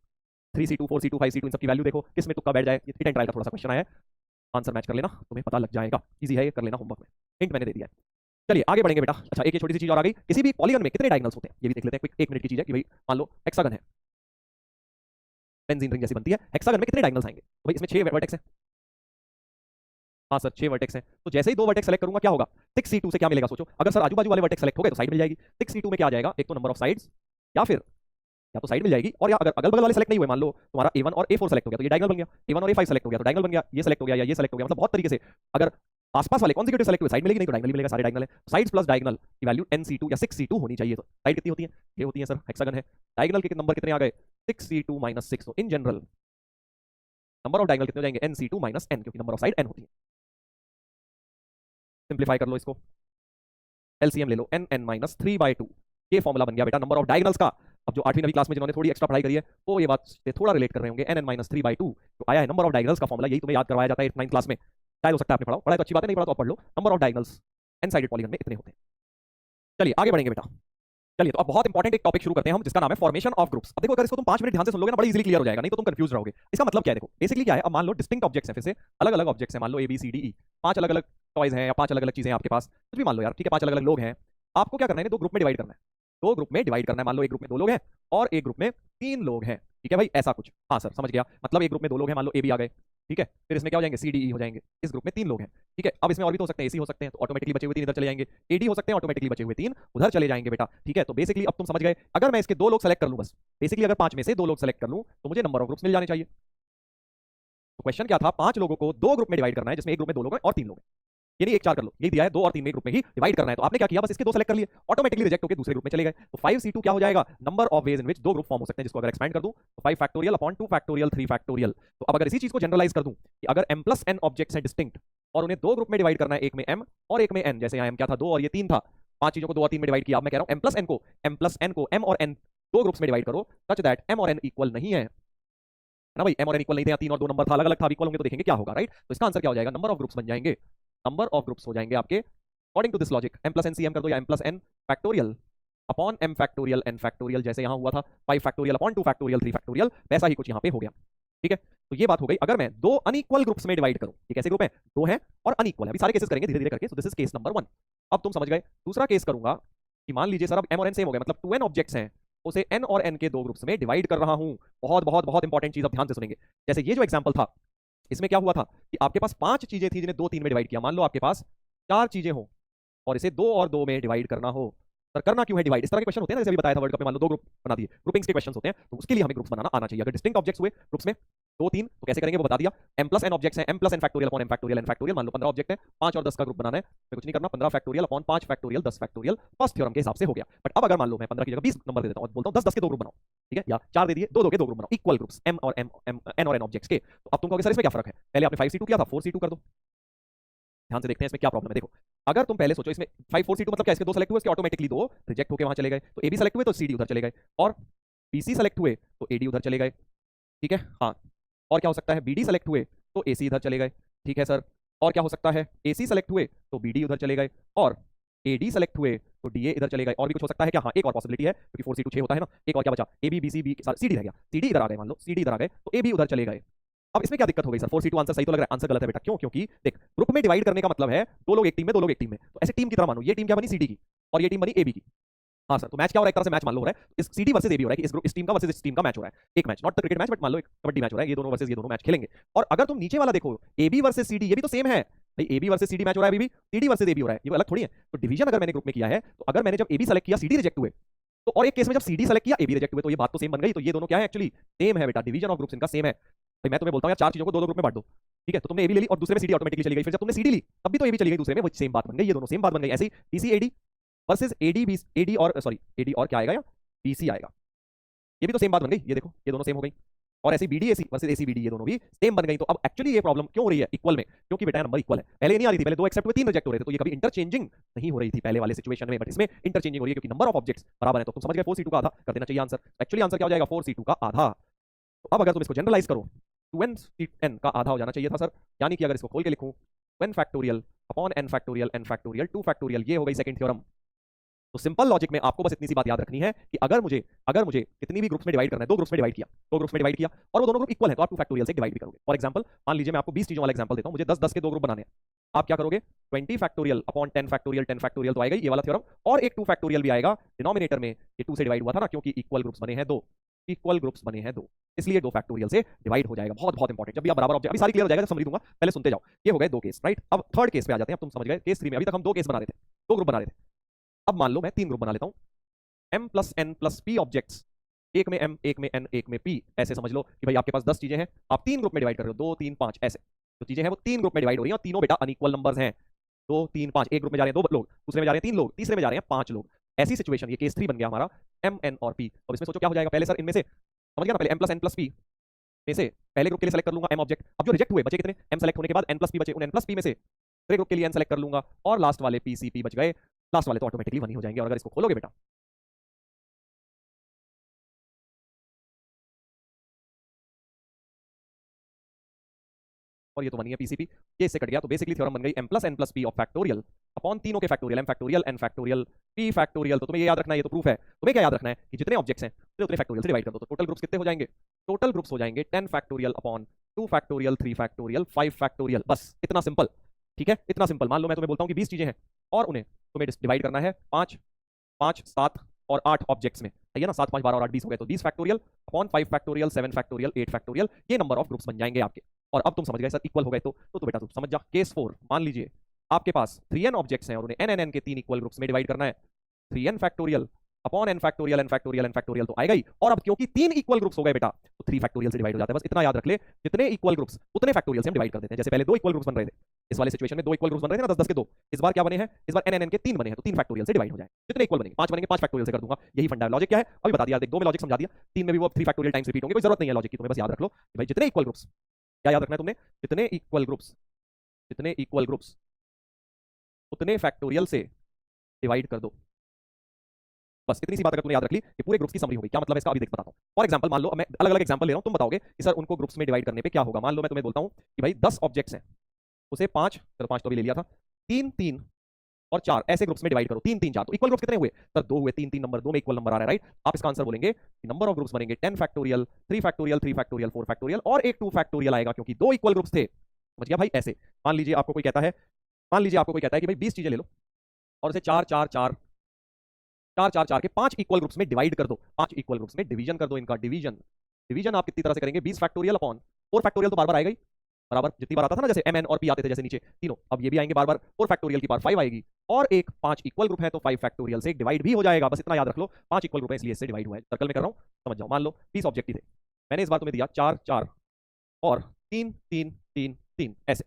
3C2 4C2 5C2 इन सब की वैल्यू देखो, किसमें तुक्का बैठ जाए। हिट एंड ट्रायल का थोड़ा सा क्वेश्चन आया है, आंसर मैच कर लेना, तुम्हें पता लग जाएगा, इजी है, ये कर लेना होमवर्क में, हिंट मैंने दे दिया है। चलिए आगे बढ़ेंगे बेटा। अच्छा एक ये छोटी सी चीज और आ गई, किसी भी पॉलीगन में कितने डायगोनल्स होते हैं ये भी देख लेते हैं क्विक, 1 मिनट की चीज है कि भाई मान लो हेक्सागन है, बेंजीन रिंग जैसी बनती है, हेक्सागन में कितने डायगोनल्स आएंगे? तो भाई इसमें 6 वर्टेक्स हैं, हाँ सर 6 वर्टेक्स हैं, तो जैसे ही 2 वर्टेक्स सेलेक्ट करूंगा क्या होगा? 6C2 से क्या मिलेगा सोचो। अगर सर आजू बाजू वाले वर्टेक्स सेलेक्ट हो गए तो साइड मिल जाएगी, 6C2 में क्या आ जाएगा? एक तो नंबर ऑफ साइड्स, या तो साइड मिल जाएगी, और या अगर अगल बगल वाले सेलेक्ट नहीं हुए, मान लो तुम्हारा A1 और A4 सेलेक्ट हो गया तो ये डायगोनल बन गया, A1 और A5 सेलेक्ट हो गया तो डायगोनल बन गया, ये सेलेक्ट हो गया या ये सेलेक्ट हो गया, मतलब बहुत तरीके से अगर आसपास वाले कॉन्सिक्यूटिव सेलेक्ट हुए साइड मिलेगी, नहीं तो डायगोनल मिलेगा, सारे डायगोनल है। साइड्स प्लस डायगोनल की वैल्यू 10C2 या 6C2 होनी चाहिए। तो साइड कितनी होती है? ये होती है सर, हेक्सागन है, डायगोनल के नंबर कितने आ गए? 6C2 माइनस 6, तो in general number of diagonal कितने हो जाएंगे? NC2 माइनस n, क्योंकि नंबर ऑफ साइड n होती है। सिंप्लीफाई कर लो इसको, एलसीएम ले लो, n माइनस 3/2, ये फॉर्मूला बन गया बेटा नंबर ऑफ डायगोनल्स का। अब जो 8वीं 9वीं क्लास में जिन्होंने थोड़ी एक्स्ट्रा पढ़ाई करी है वो ये बात से थोड़ा रिलेट कर रहे होंगे, n माइनस 3/2 तो आया है नंबर ऑफ डायगोनल्स का फॉर्मूला। यही तुम्हें याद करवाया जाता है 8th 9th क्लास में, शायद हो सकता है आपने पढ़ा है तो अच्छी बात है, नहीं पढ़ा तो आप पढ़ लो। Number of diagonals N sided polygon में इतने होते हैं। चलिए आगे बढ़ेंगे बेटा। चलिए तो अब बहुत इंपॉर्टेंट एक टॉपिक शुरू करते हैं हम, जिसका नाम है फॉर्मेशन ऑफ ग्रुप्स। अब देखो अगर इसको तुम 5 मिनट ध्यान से सुन लोगे ना, बड़ी इजीली क्लियर हो जाएगा, नहीं तो तुम कंफ्यूज रहोगे। इसका मतलब क्या है? देखो बेसिकली क्या है, अब मान लो डिस्टिंक्ट ऑब्जेक्ट्स हैं, फिर से अलग अलग ऑब्जेक्ट्स हैं, मान लो ABCDE, 5 अलग अलग टॉयज हैं या 5 अलग अलग चीजें हैं आपके पास, कुछ भी मान लो यार, ठीक है, 5 अलग अलग लोग हैं। आपको क्या करना है? 2 ग्रुप में डिवाइड करना है, 2 ग्रुप में डिवाइड करना है। मान लो एक ग्रुप में 2 लोग हैं और एक ग्रुप में 3 लोग हैं, ठीक है भाई, ऐसा कुछ। हाँ सर समझ गया, मतलब एक ग्रुप में 2 लोग हैं, मान लो AB आ गए, ठीक है, फिर इसमें क्या हो जाएंगे? CDE हो जाएंगे। इस ग्रुप में 3 लोग हैं, ठीक है। अब इसमें और भी तो हो सकते हैं, AC हो सकते हैं, तो ऑटोमेटिकली बचे हुए 3 इधर चले जाएंगे, AD हो सकते हैं, ऑटोमेटिकली बचे हुए 3 उधर चले जाएंगे बेटा, ठीक है। तो बेसिकली अब तुम समझ गए, अगर मैं इसके 2 लोग सेलेक्ट कर लूं, बस बेसिकली अगर 5 में से 2 लोग सेलेक्ट कर लूं तो मुझे नंबर ऑफ ग्रुप्स मिल जाने चाहिए। तो क्वेश्चन क्या था? 5 लोगों को 2 ग्रुप में डिवाइड करना है, जिसमें एक ग्रुप में 2 लोग हैं और 3 लोग हैं, ये नहीं 1 4 कर लो, यही दिया है 2 और 3 में ग्रुप में ही डिवाइड करना है। तो आपने क्या किया? बस इसके 2 सेलेक्ट कर लिए, ऑटोमेटिकली रिजेक्ट होकर दूसरे ग्रुप में चले गए। तो 5C2 क्या हो जाएगा? Number of ways in which 2 group form हो सकते हैं, जिसको अगर एक्सपेंड कर दूं तो 5 फैक्टोरियल अपॉन 2 फैक्टोरियल 3 फैक्टोरियल। तो अब अगर इसी चीज को जनरलाइज कर दूं कि अगर m प्लस n ऑब्जेक्ट्स हैं डिस्टिंक्ट और उन्हें 2 ग्रुप में डिवाइड करना है, एक में m और एक में n, जैसे यहाँ m क्या था 2 और ये 3 था, 5 चीजों को 2 और 3 में डिवाइड किया। अब मैं कह रहा हूं m प्लस n को m और n 2 ग्रुप्स में डिवाइड करो सच दैट m और n इक्वल नहीं है ना भाई, m और n इक्वल नहीं थे, 3 और 2 नंबर था, अलग अलग था, इक्वल होंगे तो देखेंगे क्या होगा, राइट। तो इसका आंसर क्या हो जाएगा? नंबर ऑफ ग्रुप्स बन जाएंगे, नंबर ऑफ ग्रुप्स हो जाएंगे आपके according to this logic m plus n C m कर दो या m plus n factorial upon m factorial n factorial, जैसे यहाँ हुआ था 5 फैक्टोरियल अपॉन 2 फैक्टोरियल 3 फैक्टोरियल, वैसा ही कुछ यहाँ पे हो गया। ठीक है, तो ये बात हो गई। अगर मैं दो अनइक्वल ग्रुप्स में डिवाइड करूं, ये कैसे ग्रुप है, दो हैं और अनइक्वल है, अभी सारे केसेस करेंगे धीरे धीरे करके, so this is case number 1। अब तुम समझ गए। दूसरा केस करूंगा कि मान लीजिए सर अब m और n सेम हो गए, मतलब 2n ऑब्जेक्ट्स हैं, उसे n और n के दो ग्रुप्स में डिवाइड कर रहा हूं। बहुत बहुत बहुत इंपॉर्टेंट चीज अब ध्यान से सुनेंगे। जैसे ये जो एग्जांपल था, इसमें क्या हुआ था कि आपके पास 5 चीजें थी जिन्हें 2 3 में डिवाइड किया। मान लो आपके पास 4 चीजें हो और इसे 2 और 2 में डिवाइड करना हो, सर करना क्यों है डिवाइड? इस तरह के क्वेश्चन होते हैं ना, जैसे अभी बताया था वर्ल्ड कप में, मान लो 2 ग्रुप बना दिए, ग्रुपिंग्स के क्वेश्चंस होते हैं, तो उसके लिए हमें ग्रुप्स बनाना आना चाहिए। अगर डिस्टिंक्ट ऑब्जेक्ट्स हुए ग्रुप्स में 2 3, तो कैसे करेंगे वो बता दिया। m प्लस n ऑब्जेक्ट्स हैं, m plus n factorial upon m factorial n factorial, मान लो 15 ऑब्जेक्ट है, 5 और 10 का ग्रुप बनाना है, मैं कुछ नहीं करना, 15 factorial upon 5 factorial 10 factorial, first theorem के हिसाब से हो गया। बट अब अगर मान लो मैं 15 की जगह 20 नंबर दे देता हूं और बोलता हूं 10 10 के दो ग्रुप बनाओ, ठीक है, या 4 दे दिए, 2 2 के दो ग्रुप बनाओ, इक्वल ग्रुप्स m और n और n ऑब्जेक्ट्स के। तो अब तुम कहोगे सर इसमें क्या फर्क है, पहले आपने 5c2 किया था, 4c2 कर दो। ध्यान से देखते हैं इसमें क्या प्रॉब्लम है। देखो, अगर तुम पहले सोचो इसमें 5 4 c2 मतलब क्या, इसके 2 सेलेक्ट हुए, इसके ऑटोमेटिकली 2 रिजेक्ट होकर वहां चले गए, तो ab सेलेक्ट हुए तो cd उधर चले गए, और bc सेलेक्ट हुए तो ad उधर चले गए। ठीक है, हाँ, और क्या हो सकता है, bd सेलेक्ट हुए तो ac इधर चले गए। ठीक है सर, और क्या हो सकता है, ac सेलेक्ट हुए तो bd उधर चले गए, और ad सेलेक्ट हुए तो da इधर चले गए। और भी कुछ हो सकता है क्या, हाँ एक और पॉसिबिलिटी है, क्योंकि 4c2 6 होता है ना, एक और क्या बचा, ab bc b cd रह गया, cd इधर आ गए, मान लो cd इधर आ गए तो ab उधर चले गए। अब इसमें क्या दिक्कत हो गई सर, 4c2 आंसर सही तो लग रहा है, आंसर गलत है बेटा। क्यों? क्योंकि देख, ग्रुप में डिवाइड करने का मतलब है 2 लोग एक टीम में, 2 लोग एक टीम में, तो ऐसे टीम की तरह मानो, ये टीम क्या बनी cd की और ये टीम बनी ab की। हाँ सर, तो मैच क्या हो रहा है, एक तरह से मैच मान लो हो रहा है, इस cd वर्सेस ab हो रहा है कि इस टीम का वर्सेस इस टीम का मैच हो रहा है, एक match, not the cricket match, but मान लो एक कबड्डी मैच हो रहा है, ये दोनों वर्सेस ये दोनों मैच खेलेंगे। और अगर तुम नीचे वाला देखो, ab वर्सेस cd, ये भी तो सेम है भाई, ab वर्सेस cd मैच हो रहा है, अभी भी cd वर्सेस ab हो रहा है, ये अलग थोड़ी है। तो डिवीजन अगर मैंने ग्रुप में किया है, तो अगर मैंने जब ab सेलेक्ट किया cd रिजेक्ट हुए, तो और एक केस में जब cd सेलेक्ट किया ab रिजेक्ट हुए, तो ये बात तो सेम बन गई। तो ये दोनों क्या है, एक्चुअली सेम है बेटा, डिवीजन ऑफ ग्रुप्स इनका सेम है। भाई मैं तुम्हें बोलता हूं यार, 4 चीजों को 2 2 ग्रुप में बांट दो, ठीक है, तो तुमने ab ले ली और दूसरे में cd ऑटोमेटिकली चली गई, फिर जब तुमने cd ली तब भी तो ab चली गई दूसरे में, वो सेम बात बन गई, ये दोनों सेम बात बन गई। ऐसे ही bc ad वर्सेस ad और सॉरी ad और क्या आएगा, या bc आएगा, ये भी तो सेम बात बन गई, ये देखो ये दोनों सेम हो गई। और ऐसी bd ac versus ac bd, ये दोनों भी सेम बन गई। तो अब एक्चुअली ये प्रॉब्लम क्यों हो रही है इक्वल में, क्योंकि बेटा नंबर इक्वल है। पहले नहीं आ रही थी, पहले 2 एक्सेप्ट हुए 3 रिजेक्ट हो रहे थे, तो ये कभी इंटरचेंजिंग नहीं हो रही थी पहले वाले सिचुएशन में, बट इसमें इंटरचेंजिंग हो रही है क्योंकि नंबर ऑफ ऑब्जेक्ट्स बराबर है। तो तुम समझ गए 4c2 का आधा कर देना चाहिए आंसर, एक्चुअली आंसर क्या हो जाएगा, 4c2 का आधा। तो अब अगर तुम इसको जनरलाइज करो, 2n का आधा हो जाना चाहिए था सर, यानी कि अगर इसको खोल के लिखूं 1 factorial upon n factorial n factorial 2 factorial, ये हो गई सेकंड थ्योरम। तो सिंपल लॉजिक में आपको बस इतनी सी बात याद रखनी है कि अगर मुझे कितनी भी ग्रुप्स में डिवाइड करना है, 2 ग्रुप्स में डिवाइड किया, 2 ग्रुप्स में डिवाइड किया और वो दोनों ग्रुप इक्वल है, तो आप 2 फैक्टोरियल से डिवाइड भी करोगे। फॉर एग्जांपल मान लीजिए मैं आपको 20 चीजों वाला एग्जांपल देता हूं, मुझे 10 10 के 2 ग्रुप बनाने हैं, आप क्या करोगे, 20 फैक्टोरियल अपॉन 10 फैक्टोरियल 10 फैक्टोरियल तो आएगा ये वाला थ्योरम, और एक 2 फैक्टोरियल भी आएगा डिनोमिनेटर में, ये 2 से डिवाइड हुआ था ना, क्योंकि इक्वल ग्रुप्स बने हैं 2, इक्वल ग्रुप्स बने हैं 2, इसलिए 2 फैक्टोरियल से डिवाइड हो जाएगा। बहुत बहुत इंपॉर्टेंट, जब भी आप बराबर ऑब्जेक्ट, अभी सारी क्लियर हो जाएगा, समझ दूंगा, पहले सुनते जाओ। ये हो गए 2 केस, राइट। अब थर्ड केस पे आ जाते हैं। अब तुम समझ गए केस 3 में, अभी तक हम 2 केस बना रहे थे, 2 ग्रुप बना रहे थे। अब मान लो मैं 3 ग्रुप बना लेता हूं, m plus n plus p objects, एक में m, एक में n, एक में p, ऐसे समझ लो कि भाई आपके पास 10 चीजें हैं, आप 3 ग्रुप में डिवाइड कर रहे हो, 2 3 5 ऐसे जो चीजें हैं वो 3 ग्रुप में डिवाइड हो रही हैं, और तीनों बेटा अनइक्वल नंबर्स हैं, 2 3 5, एक ग्रुप में जा रहे हैं 2 लोग, दूसरे में जा रहे हैं 3 लोग, तीसरे में जा रहे हैं 5 लोग। ऐसी सिचुएशन, ये केस 3 बन गया हमारा m n और p। और इसमें सोचो क्या हो जाएगा, पहले सर इनमें से समझ गया ना, पहले m plus n plus p में से पहले ग्रुप के लिए सेलेक्ट कर लूंगा m ऑब्जेक्ट, अब जो रिजेक्ट हुए बचे कितने, m सेलेक्ट होने के बाद n प्लस p बचे, उन n प्लस p में से दूसरे ग्रुप के लिए n सेलेक्ट कर लूंगा, और लास्ट वाले p c p बच गए, लास्ट वाले तो ऑटोमेटिकली 1 ही हो जाएंगे। और अगर इसको खोलोगे बेटा, और ये तो बनी है पीसीपी, ये इससे कट गया, तो बेसिकली थ्योरम बन गई m plus n plus p of factorial upon तीनों के factorial, m factorial n factorial p factorial. तो तुम्हें ये याद रखना है, ये तो प्रूफ है, तुम्हें क्या याद रखना है कि जितने ऑब्जेक्ट्स हैं उतने फैक्टोरियल से डिवाइड कर दो, तो टोटल ग्रुप्स कितने हो जाएंगे, टोटल ग्रुप्स हो जाएंगे 10 factorial upon 2 factorial 3 factorial 5 factorial, बस इतना सिंपल। ठीक है, इतना सिंपल। मान लो मैं तुम्हें बोलता हूं कि 20 चीजें हैं और उन्हें तुम्हें डिवाइड करना है 5 5 7 और 8 ऑब्जेक्ट्स में, सही है ना, 7 5 12 और 8 20 हो गए, तो 20 factorial upon 5 factorial 7 factorial 8 factorial, ये नंबर ऑफ ग्रुप्स बन जाएंगे आपके। और अब तुम समझ गए सर इक्वल हो गए, तो बेटा तुम समझ जा। केस 4, मान लीजिए आपके पास 3n ऑब्जेक्ट्स हैं और उन्हें n n n के 3 इक्वल ग्रुप्स में डिवाइड करना है, 3n factorial upon n factorial n factorial n factorial तो आएगा ही। और अब क्योंकि 3 इक्वल ग्रुप्स हो गए बेटा, तो 3 फैक्टोरियल से डिवाइड हो जाता है, बस इतना याद रख ले, जितने इक्वल ग्रुप्स उतने फैक्टोरियल से हम डिवाइड कर देते हैं। जैसे पहले 2 इक्वल ग्रुप्स बन रहे थे, इस वाले सिचुएशन में 2 इक्वल ग्रुप्स बन रहे थे ना, 10 10 के 2, इस बार क्या बने हैं, इस बार n n n के 3 बने हैं, तो 3 फैक्टोरियल से डिवाइड हो जाए, जितने इक्वल बनेंगे 5 बनेंगे 5 फैक्टोरियल से कर दूंगा। यही फंडा लॉजिक क्या है अभी बता दिया, देख 2 में लॉजिक समझा दिया, 3 में भी वो 3 फैक्टोरियल टाइम्स रिपीट होंगे, कोई जरूरत नहीं है लॉजिक की, तुम्हें बस याद रख लो कि भाई जितने इक्वल ग्रुप्स, क्या याद रखना है तुमने, जितने इक्वल ग्रुप्स उतने फैक्टोरियल से डिवाइड कर दो, बस इतनी सी बात अगर तुमने याद रख ली कि पूरे ग्रुप्स की समरी हो गई। क्या मतलब है इसका, अभी देख बताता हूं। फॉर एग्जांपल मान लो मैं अलग अलग एग्जांपल ले रहा हूं, तुम बताओगे कि सर उनको ग्रुप्स में डिवाइड करने पे क्या होगा। मान लो मैं तुम्हें बोलता हूं कि भाई 10 ऑब्जेक्ट्स हैं, उसे 5, चलो 5 तो भी ले लिया था, 3 3 और 4 ऐसे ग्रुप्स में डिवाइड करो, 3 3 4, तो इक्वल ग्रुप्स कितने हुए सर? 2 हुए, 3 3 नंबर 2 में इक्वल नंबर आ रहा है, राइट? आप इसका आंसर बोलेंगे नंबर ऑफ ग्रुप्स बनेंगे 10 फैक्टोरियल, 3 फैक्टोरियल, 3 फैक्टोरियल, 4 फैक्टोरियल और एक 2 फैक्टोरियल आएगा क्योंकि 2 इक्वल ग्रुप्स थे। समझ गया भाई? ऐसे मान लीजिए आपको कोई कहता है कि भाई 20 चीजें ले लो और इसे 4 4 4 4 4 4 के 5 इक्वल ग्रुप्स में डिवाइड कर दो, 5 इक्वल ग्रुप्स में डिवीजन कर दो। इनका डिवीजन आप कितनी तरह से करेंगे? 20 फैक्टोरियल अपॉन 4 फैक्टोरियल, तो बार बार आएगा ही, बराबर जितनी बार आता था ना, जैसे mn और p आते थे जैसे नीचे तीनों, अब ये भी आएंगे बार बार। 4 फैक्टोरियल की पावर 5 आएगी और एक 5 इक्वल ग्रुप है तो 5 फैक्टोरियल से डिवाइड भी हो जाएगा। बस इतना याद रख लो, 5 इक्वल ग्रुप है इसलिए इससे डिवाइड हुआ है। सर्कल में कर रहा हूं, समझ जाओ। मान लो 20 ऑब्जेक्ट थे, मैंने इस बार तुम्हें दिया 4 4 और 3 3 3 3 ऐसे,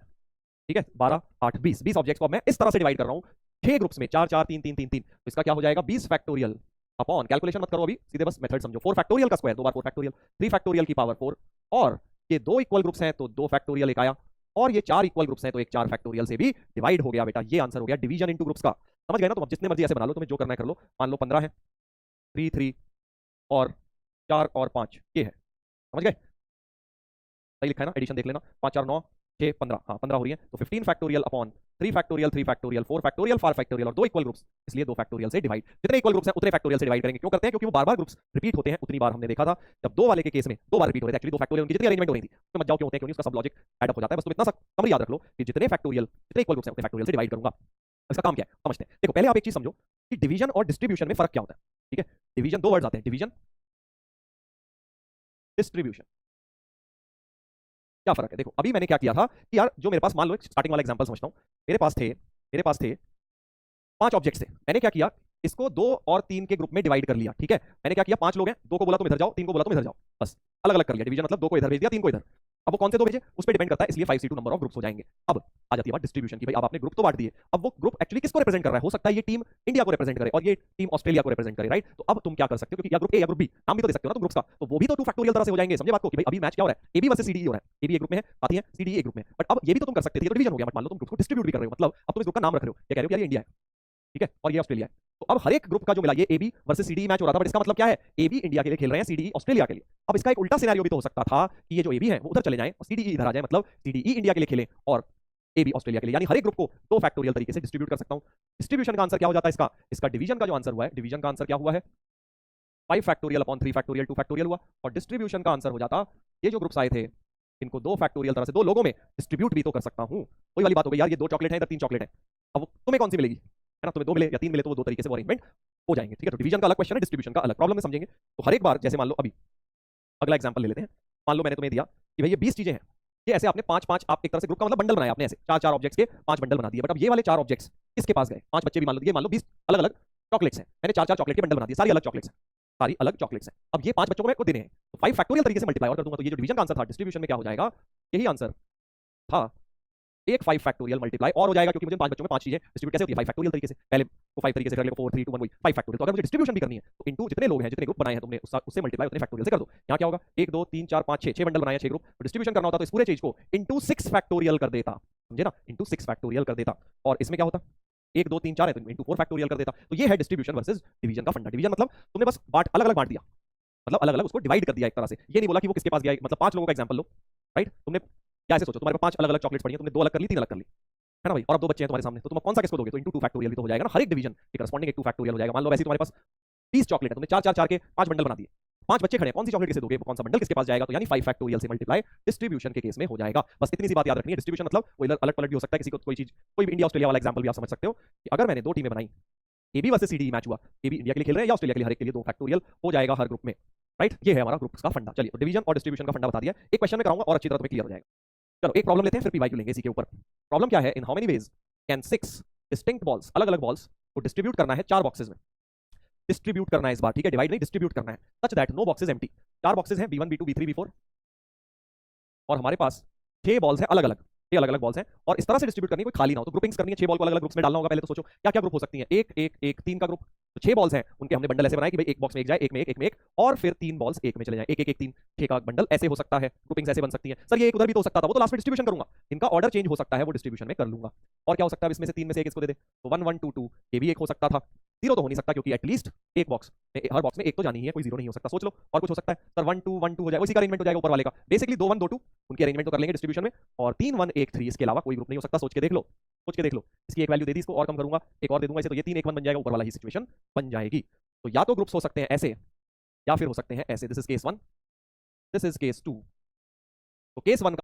ठीक है? 12 8 20 ऑब्जेक्ट्स को मैं इस तरह से डिवाइड कर रहा हूं 6 ग्रुप्स में, 4 4 3 3 3 3, तो इसका क्या हो जाएगा? 20 फैक्टोरियल अपॉन, कैलकुलेशन मत करो अभी, सीधे बस मेथड समझो, 4 फैक्टोरियल का स्क्वायर, 2 बार 4 फैक्टोरियल, 3 फैक्टोरियल की पावर 4, और ये 2 इक्वल ग्रुप्स हैं तो 2 फैक्टोरियल एक आया, और ये 4 इक्वल ग्रुप्स हैं तो एक 4 फैक्टोरियल से भी डिवाइड हो गया बेटा। ये आंसर हो गया डिवीजन इनटू ग्रुप्स का। समझ गए ना? तो अब जितने मर्जी ऐसे बना लो, तुम्हें जो करना है कर लो। मान लो 15 है, 3 3 और 4 और 5 ये है, समझ गए? सही लिखा है ना? एडिशन देख लेना, 5 4 9 6 15, हाँ 15 हो रही है, तो 15 factorial upon 3 factorial, 3 factorial, 4 factorial, 5 factorial और 2 इक्वल ग्रुप्स, इसलिए 2 फैक्टोरियल से डिवाइड। जितने इक्वल ग्रुप्स हैं उतने फैक्टोरियल से डिवाइड करेंगे। क्यों करते हैं? क्योंकि वो बार बार ग्रुप्स रिपीट होते हैं। उतनी बार हमने देखा था जब 2 वाले के केस में 2 बार रिपीट हो रहे थे, एक्चुअली 2 फैक्टोरियल उनकी जितनी अरेंजमेंट हो रही थी, तो मत जाओ क्यों होते हैं, क्योंकि उसका सब लॉजिक ऐड अप हो जाता है। बस तुम इतना समरी याद रख लो कि जितने फैक्टोरियल, जितने इक्वल ग्रुप्स हैं उतने फैक्टोरियल से डिवाइड करूंगा। इसका काम क्या है समझते हैं। देखो पहले आप एक चीज समझो कि डिवीजन और डिस्ट्रीब्यूशन में फर्क क्या होता है, ठीक है? डिवीजन 2 वर्ड्स आते हैं, डिवीजन, डिस्ट्रीब्यूशन। क्या फर्क है? देखो अभी मैंने क्या किया था कि यार जो मेरे पास, मान लो एक स्टार्टिंग वाला एग्जांपल समझता हूं, मेरे पास थे 5 ऑब्जेक्ट्स थे, मैंने क्या किया, इसको 2 और 3 के ग्रुप में डिवाइड कर लिया, ठीक है? मैंने क्या किया, 5 लोग हैं, 2 को बोला तुम इधर जाओ, 3 को बोला तुम इधर जाओ, बस अलग अलग कर लिया। डिवीजन मतलब 2 को इधर भेज दिया, 3 को इधर। अब वो कौन से 2 भेजे उस पर डिपेंड करता है, इसलिए 5c2 नंबर ऑफ ग्रुप्स हो जाएंगे। अब आ जाती है बात डिस्ट्रीब्यूशन की। भाई अब आपने ग्रुप तो बांट दिए, अब वो ग्रुप एक्चुअली किसको रिप्रेजेंट कर रहा है? हो सकता है ये टीम इंडिया को रिप्रेजेंट करे और ये टीम ऑस्ट्रेलिया को रिप्रेजेंट करे, राइट? तो अब तुम क्या कर सकते हो, क्योंकि या ग्रुप ए या ग्रुप बी, नाम भी तो दे सकते हो ना तुम ग्रुप्स का, तो वो भी तो 2 फैक्टोरियल तरह से हो जाएंगे। समझे बात को कि भाई अभी मैच क्या हो रहा है, एबी वर्सेस सीडीई हो रहा है, एबी एक ग्रुप में है, आती है सीडीई एक ग्रुप में, बट अब ये भी तो तुम कर सकते थे, ये तो डिवीजन हो गया। बट मान लो तुम ग्रुप को डिस्ट्रीब्यूट भी कर रहे हो, मतलब अब तुम इस ग्रुप का नाम रख रहे हो, ये कह रहे हो कि ये इंडिया है, ठीक है, और ये ऑस्ट्रेलिया है। तो अब हर एक ग्रुप का जो मिला, ये एबी वर्सेस सीडीई मैच हो रहा था, बट इसका मतलब क्या है, एबी इंडिया के लिए खेल रहे हैं, सीडीई ऑस्ट्रेलिया के लिए। अब इसका एक उल्टा सिनेरियो भी तो हो सकता था कि ये जो एबी है वो उधर चले जाएं और सीडीई इधर आ जाए, मतलब सीडीई इंडिया के लिए खेले और एबी ऑस्ट्रेलिया के लिए, यानी हर एक ग्रुप को 2 फैक्टोरियल तरीके से डिस्ट्रीब्यूट कर सकता हूं। डिस्ट्रीब्यूशन का आंसर क्या हो जाता है इसका डिवीजन का जो आंसर हुआ है, डिवीजन का आंसर क्या हुआ है, 5 फैक्टोरियल अपॉन 3 फैक्टोरियल 2 फैक्टोरियल हुआ, और डिस्ट्रीब्यूशन का आंसर हो जाता ये जो ग्रुप्स आए थे इनको 2 फैक्टोरियल तरह से 2 लोगों में डिस्ट्रीब्यूट भी तो कर सकता हूं। वही वाली बात हो गई यार, ये 2 चॉकलेट है, इधर 3 चॉकलेट है, अब तुम्हें कौन सी मिलेगी, है ना? तुम्हें 2 मिले या 3 मिले तो वो 2 तरीके से वो अरेंजमेंट हो जाएंगे, ठीक है? तो डिवीजन का अलग क्वेश्चन है, डिस्ट्रीब्यूशन का अलग। प्रॉब्लम में समझेंगे तो हर एक बार, जैसे मान लो अभी अगला एग्जांपल ले लेते हैं, मान लो मैंने तुम्हें दिया कि भाई ये 20 चीजें हैं, ये ऐसे आपने 5-5, आप एक तरह से ग्रुप का मतलब बंडल बनाया आपने, ऐसे 4-4 ऑब्जेक्ट्स के 5 बंडल बना दिए। बट अब ये वाले 4 ऑब्जेक्ट्स किसके पास गए? 5 बच्चे भी मान लो, ये मान लो 20 अलग अलग चॉकलेट्स हैं, मैंने 4-4 चॉकलेट के बंडल बना दिए, सारी अलग चॉकलेट्स हैं, सारी अलग चॉकलेट्स हैं। अब ये 5 बच्चों को मैं को देने हैं, तो 5 फैक्टोरियल तरीके से मल्टीप्लाई और कर दूंगा, तो ये जो डिवीजन का आंसर था डिस्ट्रीब्यूशन में क्या हो जाएगा, यही आंसर था, एक 5 फैक्टोरियल मल्टीप्लाई और हो जाएगा, क्योंकि मुझे 5 बच्चों में 5 चीजें डिस्ट्रीब्यूट कैसे होती है, 5 फैक्टोरियल तरीके से, पहले को 5 तरीके से कर ले, 4 3 2 1 वही 5 फैक्टोरियल। तो अगर मुझे डिस्ट्रीब्यूशन भी करनी है तो इनटू जितने लोग हैं, जितने ग्रुप बनाए हैं तुमने, उससे मल्टीप्लाई उतने फैक्टोरियल से कर दो। यहाँ क्या होगा, 1 2 3 4 5 6 बंडल बनाए, 6 ग्रुप, तो डिस्ट्रीब्यूशन करना होता तो इस पूरे चीज को इनटू 6 फैक्टोरियल कर देता, समझे ना, इनटू 6 फैक्टोरियल कर देता, और इसमें क्या होता, 1 2 3 4 है तो इनटू 4 फैक्टोरियल कर देता। तो ये है डिस्ट्रीब्यूशन वर्सेस डिवीजन का फंडा। डिवीजन मतलब तुमने बस अलग अलग बांट दिया, मतलब अलग अलग उसको डिवाइड कर दिया एक तरह से, ये नहीं बोला कि वो किसके पास गया, मतलब 5 लोगों का एग्जांपल लो, राइट? तुमने क्या ऐसे सोचो, तुम्हारे पास 5 अलग अलग चॉकलेट्स पड़ी हैं, तुमने 2 अलग कर ली, 3 अलग कर ली, है ना भाई, और अब 2 बच्चे हैं तुम्हारे सामने, तो तुम कौन सा किसको दोगे, तो इनटू 2 फैक्टोरियल भी तो हो जाएगा ना, हर एक डिवीजन के करस्पॉन्डिंग एक 2 फैक्टोरियल हो जाएगा। मान लो वैसे तुम्हारे पास 30 चॉकलेट है, तुमने 4 4 4 के 5 बंडल बना दिए, 5 बच्चे खड़े हैं, कौन सी चॉकलेट किसे दोगे, कौन सा बंडल किसके पास जाएगा, तो यानी 5 फैक्टोरियल से मल्टीप्लाई डिस्ट्रीब्यूशन के केस में हो जाएगा। बस इतनी सी बात याद रखनी है। डिस्ट्रीब्यूशन मतलब वो अलग पलट भी हो सकता है, किसी को कोई चीज, कोई भी इंडिया ऑस्ट्रेलिया वाला एग्जांपल भी आप समझ सकते हो कि अगर मैंने 2 टीमें बनाई, एबी वर्सेस सीडीई मैच हुआ, एबी इंडिया के लिए खेल रहे हैं या ऑस्ट्रेलिया के लिए, हर एक के लिए 2 फैक्टोरियल हो जाएगा हर ग्रुप में, राइट? ये है हमारा ग्रुप का फंडा। चलिए, तो डिवीजन और डिस्ट्रीब्यूशन का फंडा बता दिया, एक क्वेश्चन में कराऊंगा और अच्छी तरह तुम्हें क्लियर हो जाएगा। चलो एक प्रॉब्लम लेते हैं, फिर पीवाईक्यू लेंगे इसी के ऊपर। प्रॉब्लम क्या है, in how many ways can 6 distinct balls, अलग अलग बॉल्स को डिस्ट्रीब्यूट करना है 4 बॉक्सेस में, डिस्ट्रीब्यूट करना है इस बार, ठीक है, डिवाइड नहीं, डिस्ट्रीब्यूट करना है, such that no boxes empty. 4 boxes हैं, B1 B2 B3 B4, और हमारे पास 6 बॉल्स हैं अलग अलग, 6 अलग अलग बॉल्स हैं, और इस तरह से डिस्ट्रीब्यूट करनी है, कोई खाली ना हो, तो ग्रुपिंग्स करनी है, 6 बॉल को अलग अलग ग्रुप्स में डालना होगा। पहले तो सोचो क्या क्या ग्रुप हो सकती हैं, 1 1 1 3 का ग्रुप, तो 6 बॉल्स हैं, उनके हमने बंडल ऐसे बनाए कि भाई एक बॉक्स में एक जाए, एक में एक में एक, और फिर 3 बॉल्स एक में चले जाए, 1 1 1 3, 6 का बंडल ऐसे हो सकता है, ग्रुपिंग्स ऐसे बन सकती हैं। सर ये एक उधर भी तो हो सकता था, वो तो लास्ट में डिस्ट्रीब्यूशन करूंगा, इनका ऑर्डर चेंज हो सकता है, वो डिस्ट्रीब्यूशन में कर लूंगा। और क्या हो सकता है, इसमें से 3 में से एक इसको दे दे, तो 1 1 2 2 ये भी एक हो सकता था, 0 तो हो नहीं सकता, क्योंकि एटलीस्ट एक बॉक्स में, हर बॉक्स में एक तो जानी ही है, कोई 0 नहीं हो सकता। सोच लो और कुछ हो सकता है, सर 1 2 1 2 हो जाएगा, उसी का अरेंजमेंट हो जाएगा ऊपर वाले का, बेसिकली 2 1 2 2 उनकी अरेंजमेंट तो कर लेंगे डिस्ट्रीब्यूशन में, और 3 1 1 3 इसके अलावा कोई ग्रुप नहीं हो सकता। सोच के देख लो, सोच के देख लो, इसकी एक वैल्यू दे दी, इसको और कम करूंगा, एक और दे दूंगा इसे, तो ये 3 1 1 बन जाएगा, ऊपर वाला ही सिचुएशन बन जाएगी। तो या तो ग्रुप्स हो सकते हैं ऐसे या फिर हो सकते हैं ऐसे। This is case 1, this is case 2। तो केस 1 का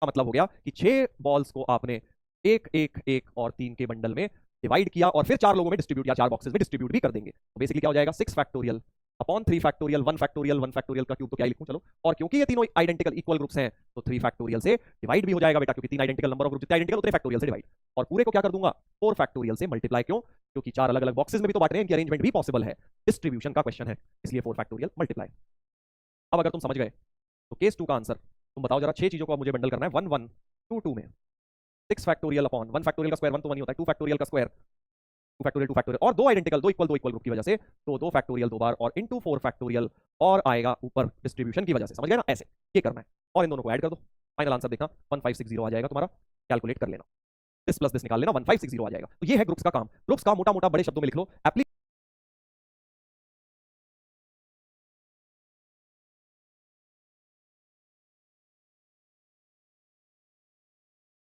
मतलब हो गया कि 6 बॉल्स को आपने 1 1 1 और 3 के बंडल में डिवाइड किया और फिर 4 लोगों में डिस्ट्रीब्यूट या 4 बॉक्सेस में डिस्ट्रीब्यूट भी कर देंगे। तो बेसिकली क्या हो जाएगा 6 factorial upon 3 factorial 1 factorial 1 factorial का क्यूब, तो क्या लिखूं चलो, और क्योंकि ये तीनों आइडेंटिकल इक्वल ग्रुप्स हैं तो 3 फैक्टोरियल से डिवाइड भी हो जाएगा बेटा, क्योंकि 3 आइडेंटिकल नंबर ऑफ ग्रुप जितने आइडेंटिकल उतने फैक्टोरियल से डिवाइड, और पूरे को क्या कर दूंगा 4 फैक्टोरियल से मल्टीप्लाई। क्यों? क्योंकि 4 अलग अलग बॉक्सेस में भी तो बांट रहे हैं, इनकी अरेंजमेंट भी पॉसिबल है, डिस्ट्रीब्यूशन का क्वेश्चन है, इसलिए 4 फैक्टोरियल मल्टीप्लाई। अब अगर तुम समझ गए तो केस 2 का आंसर तुम बताओ जरा, 6 चीजों को अब मुझे बंडल करना है 1 1 2 2 में। 6 फैक्टोरियल अपॉन 1 फैक्टोरियल का स्क्वायर 1 तो 1 ही होता है, 2 फैक्टोरियल का स्क्वायर 2 फैक्टोरियल 2 फैक्टोरियल और 2 आइडेंटिकल 2 इक्वल ग्रुप की वजह से तो 2 फैक्टोरियल 2 बार और इनटू 4 फैक्टोरियल और आएगा ऊपर डिस्ट्रीब्यूशन की वजह से। समझ गए ना? ऐसे ये करना है और इन दोनों को ऐड कर दो, फाइनल आंसर देखना 1560 आ जाएगा तुम्हारा, कैलकुलेट कर लेना, दिस प्लस दिस निकाल लेना, 1560 आ जाएगा। तो ये है ग्रुप्स का काम। ग्रुप्स का मोटा मोटा बड़े शब्दों में लिख लो,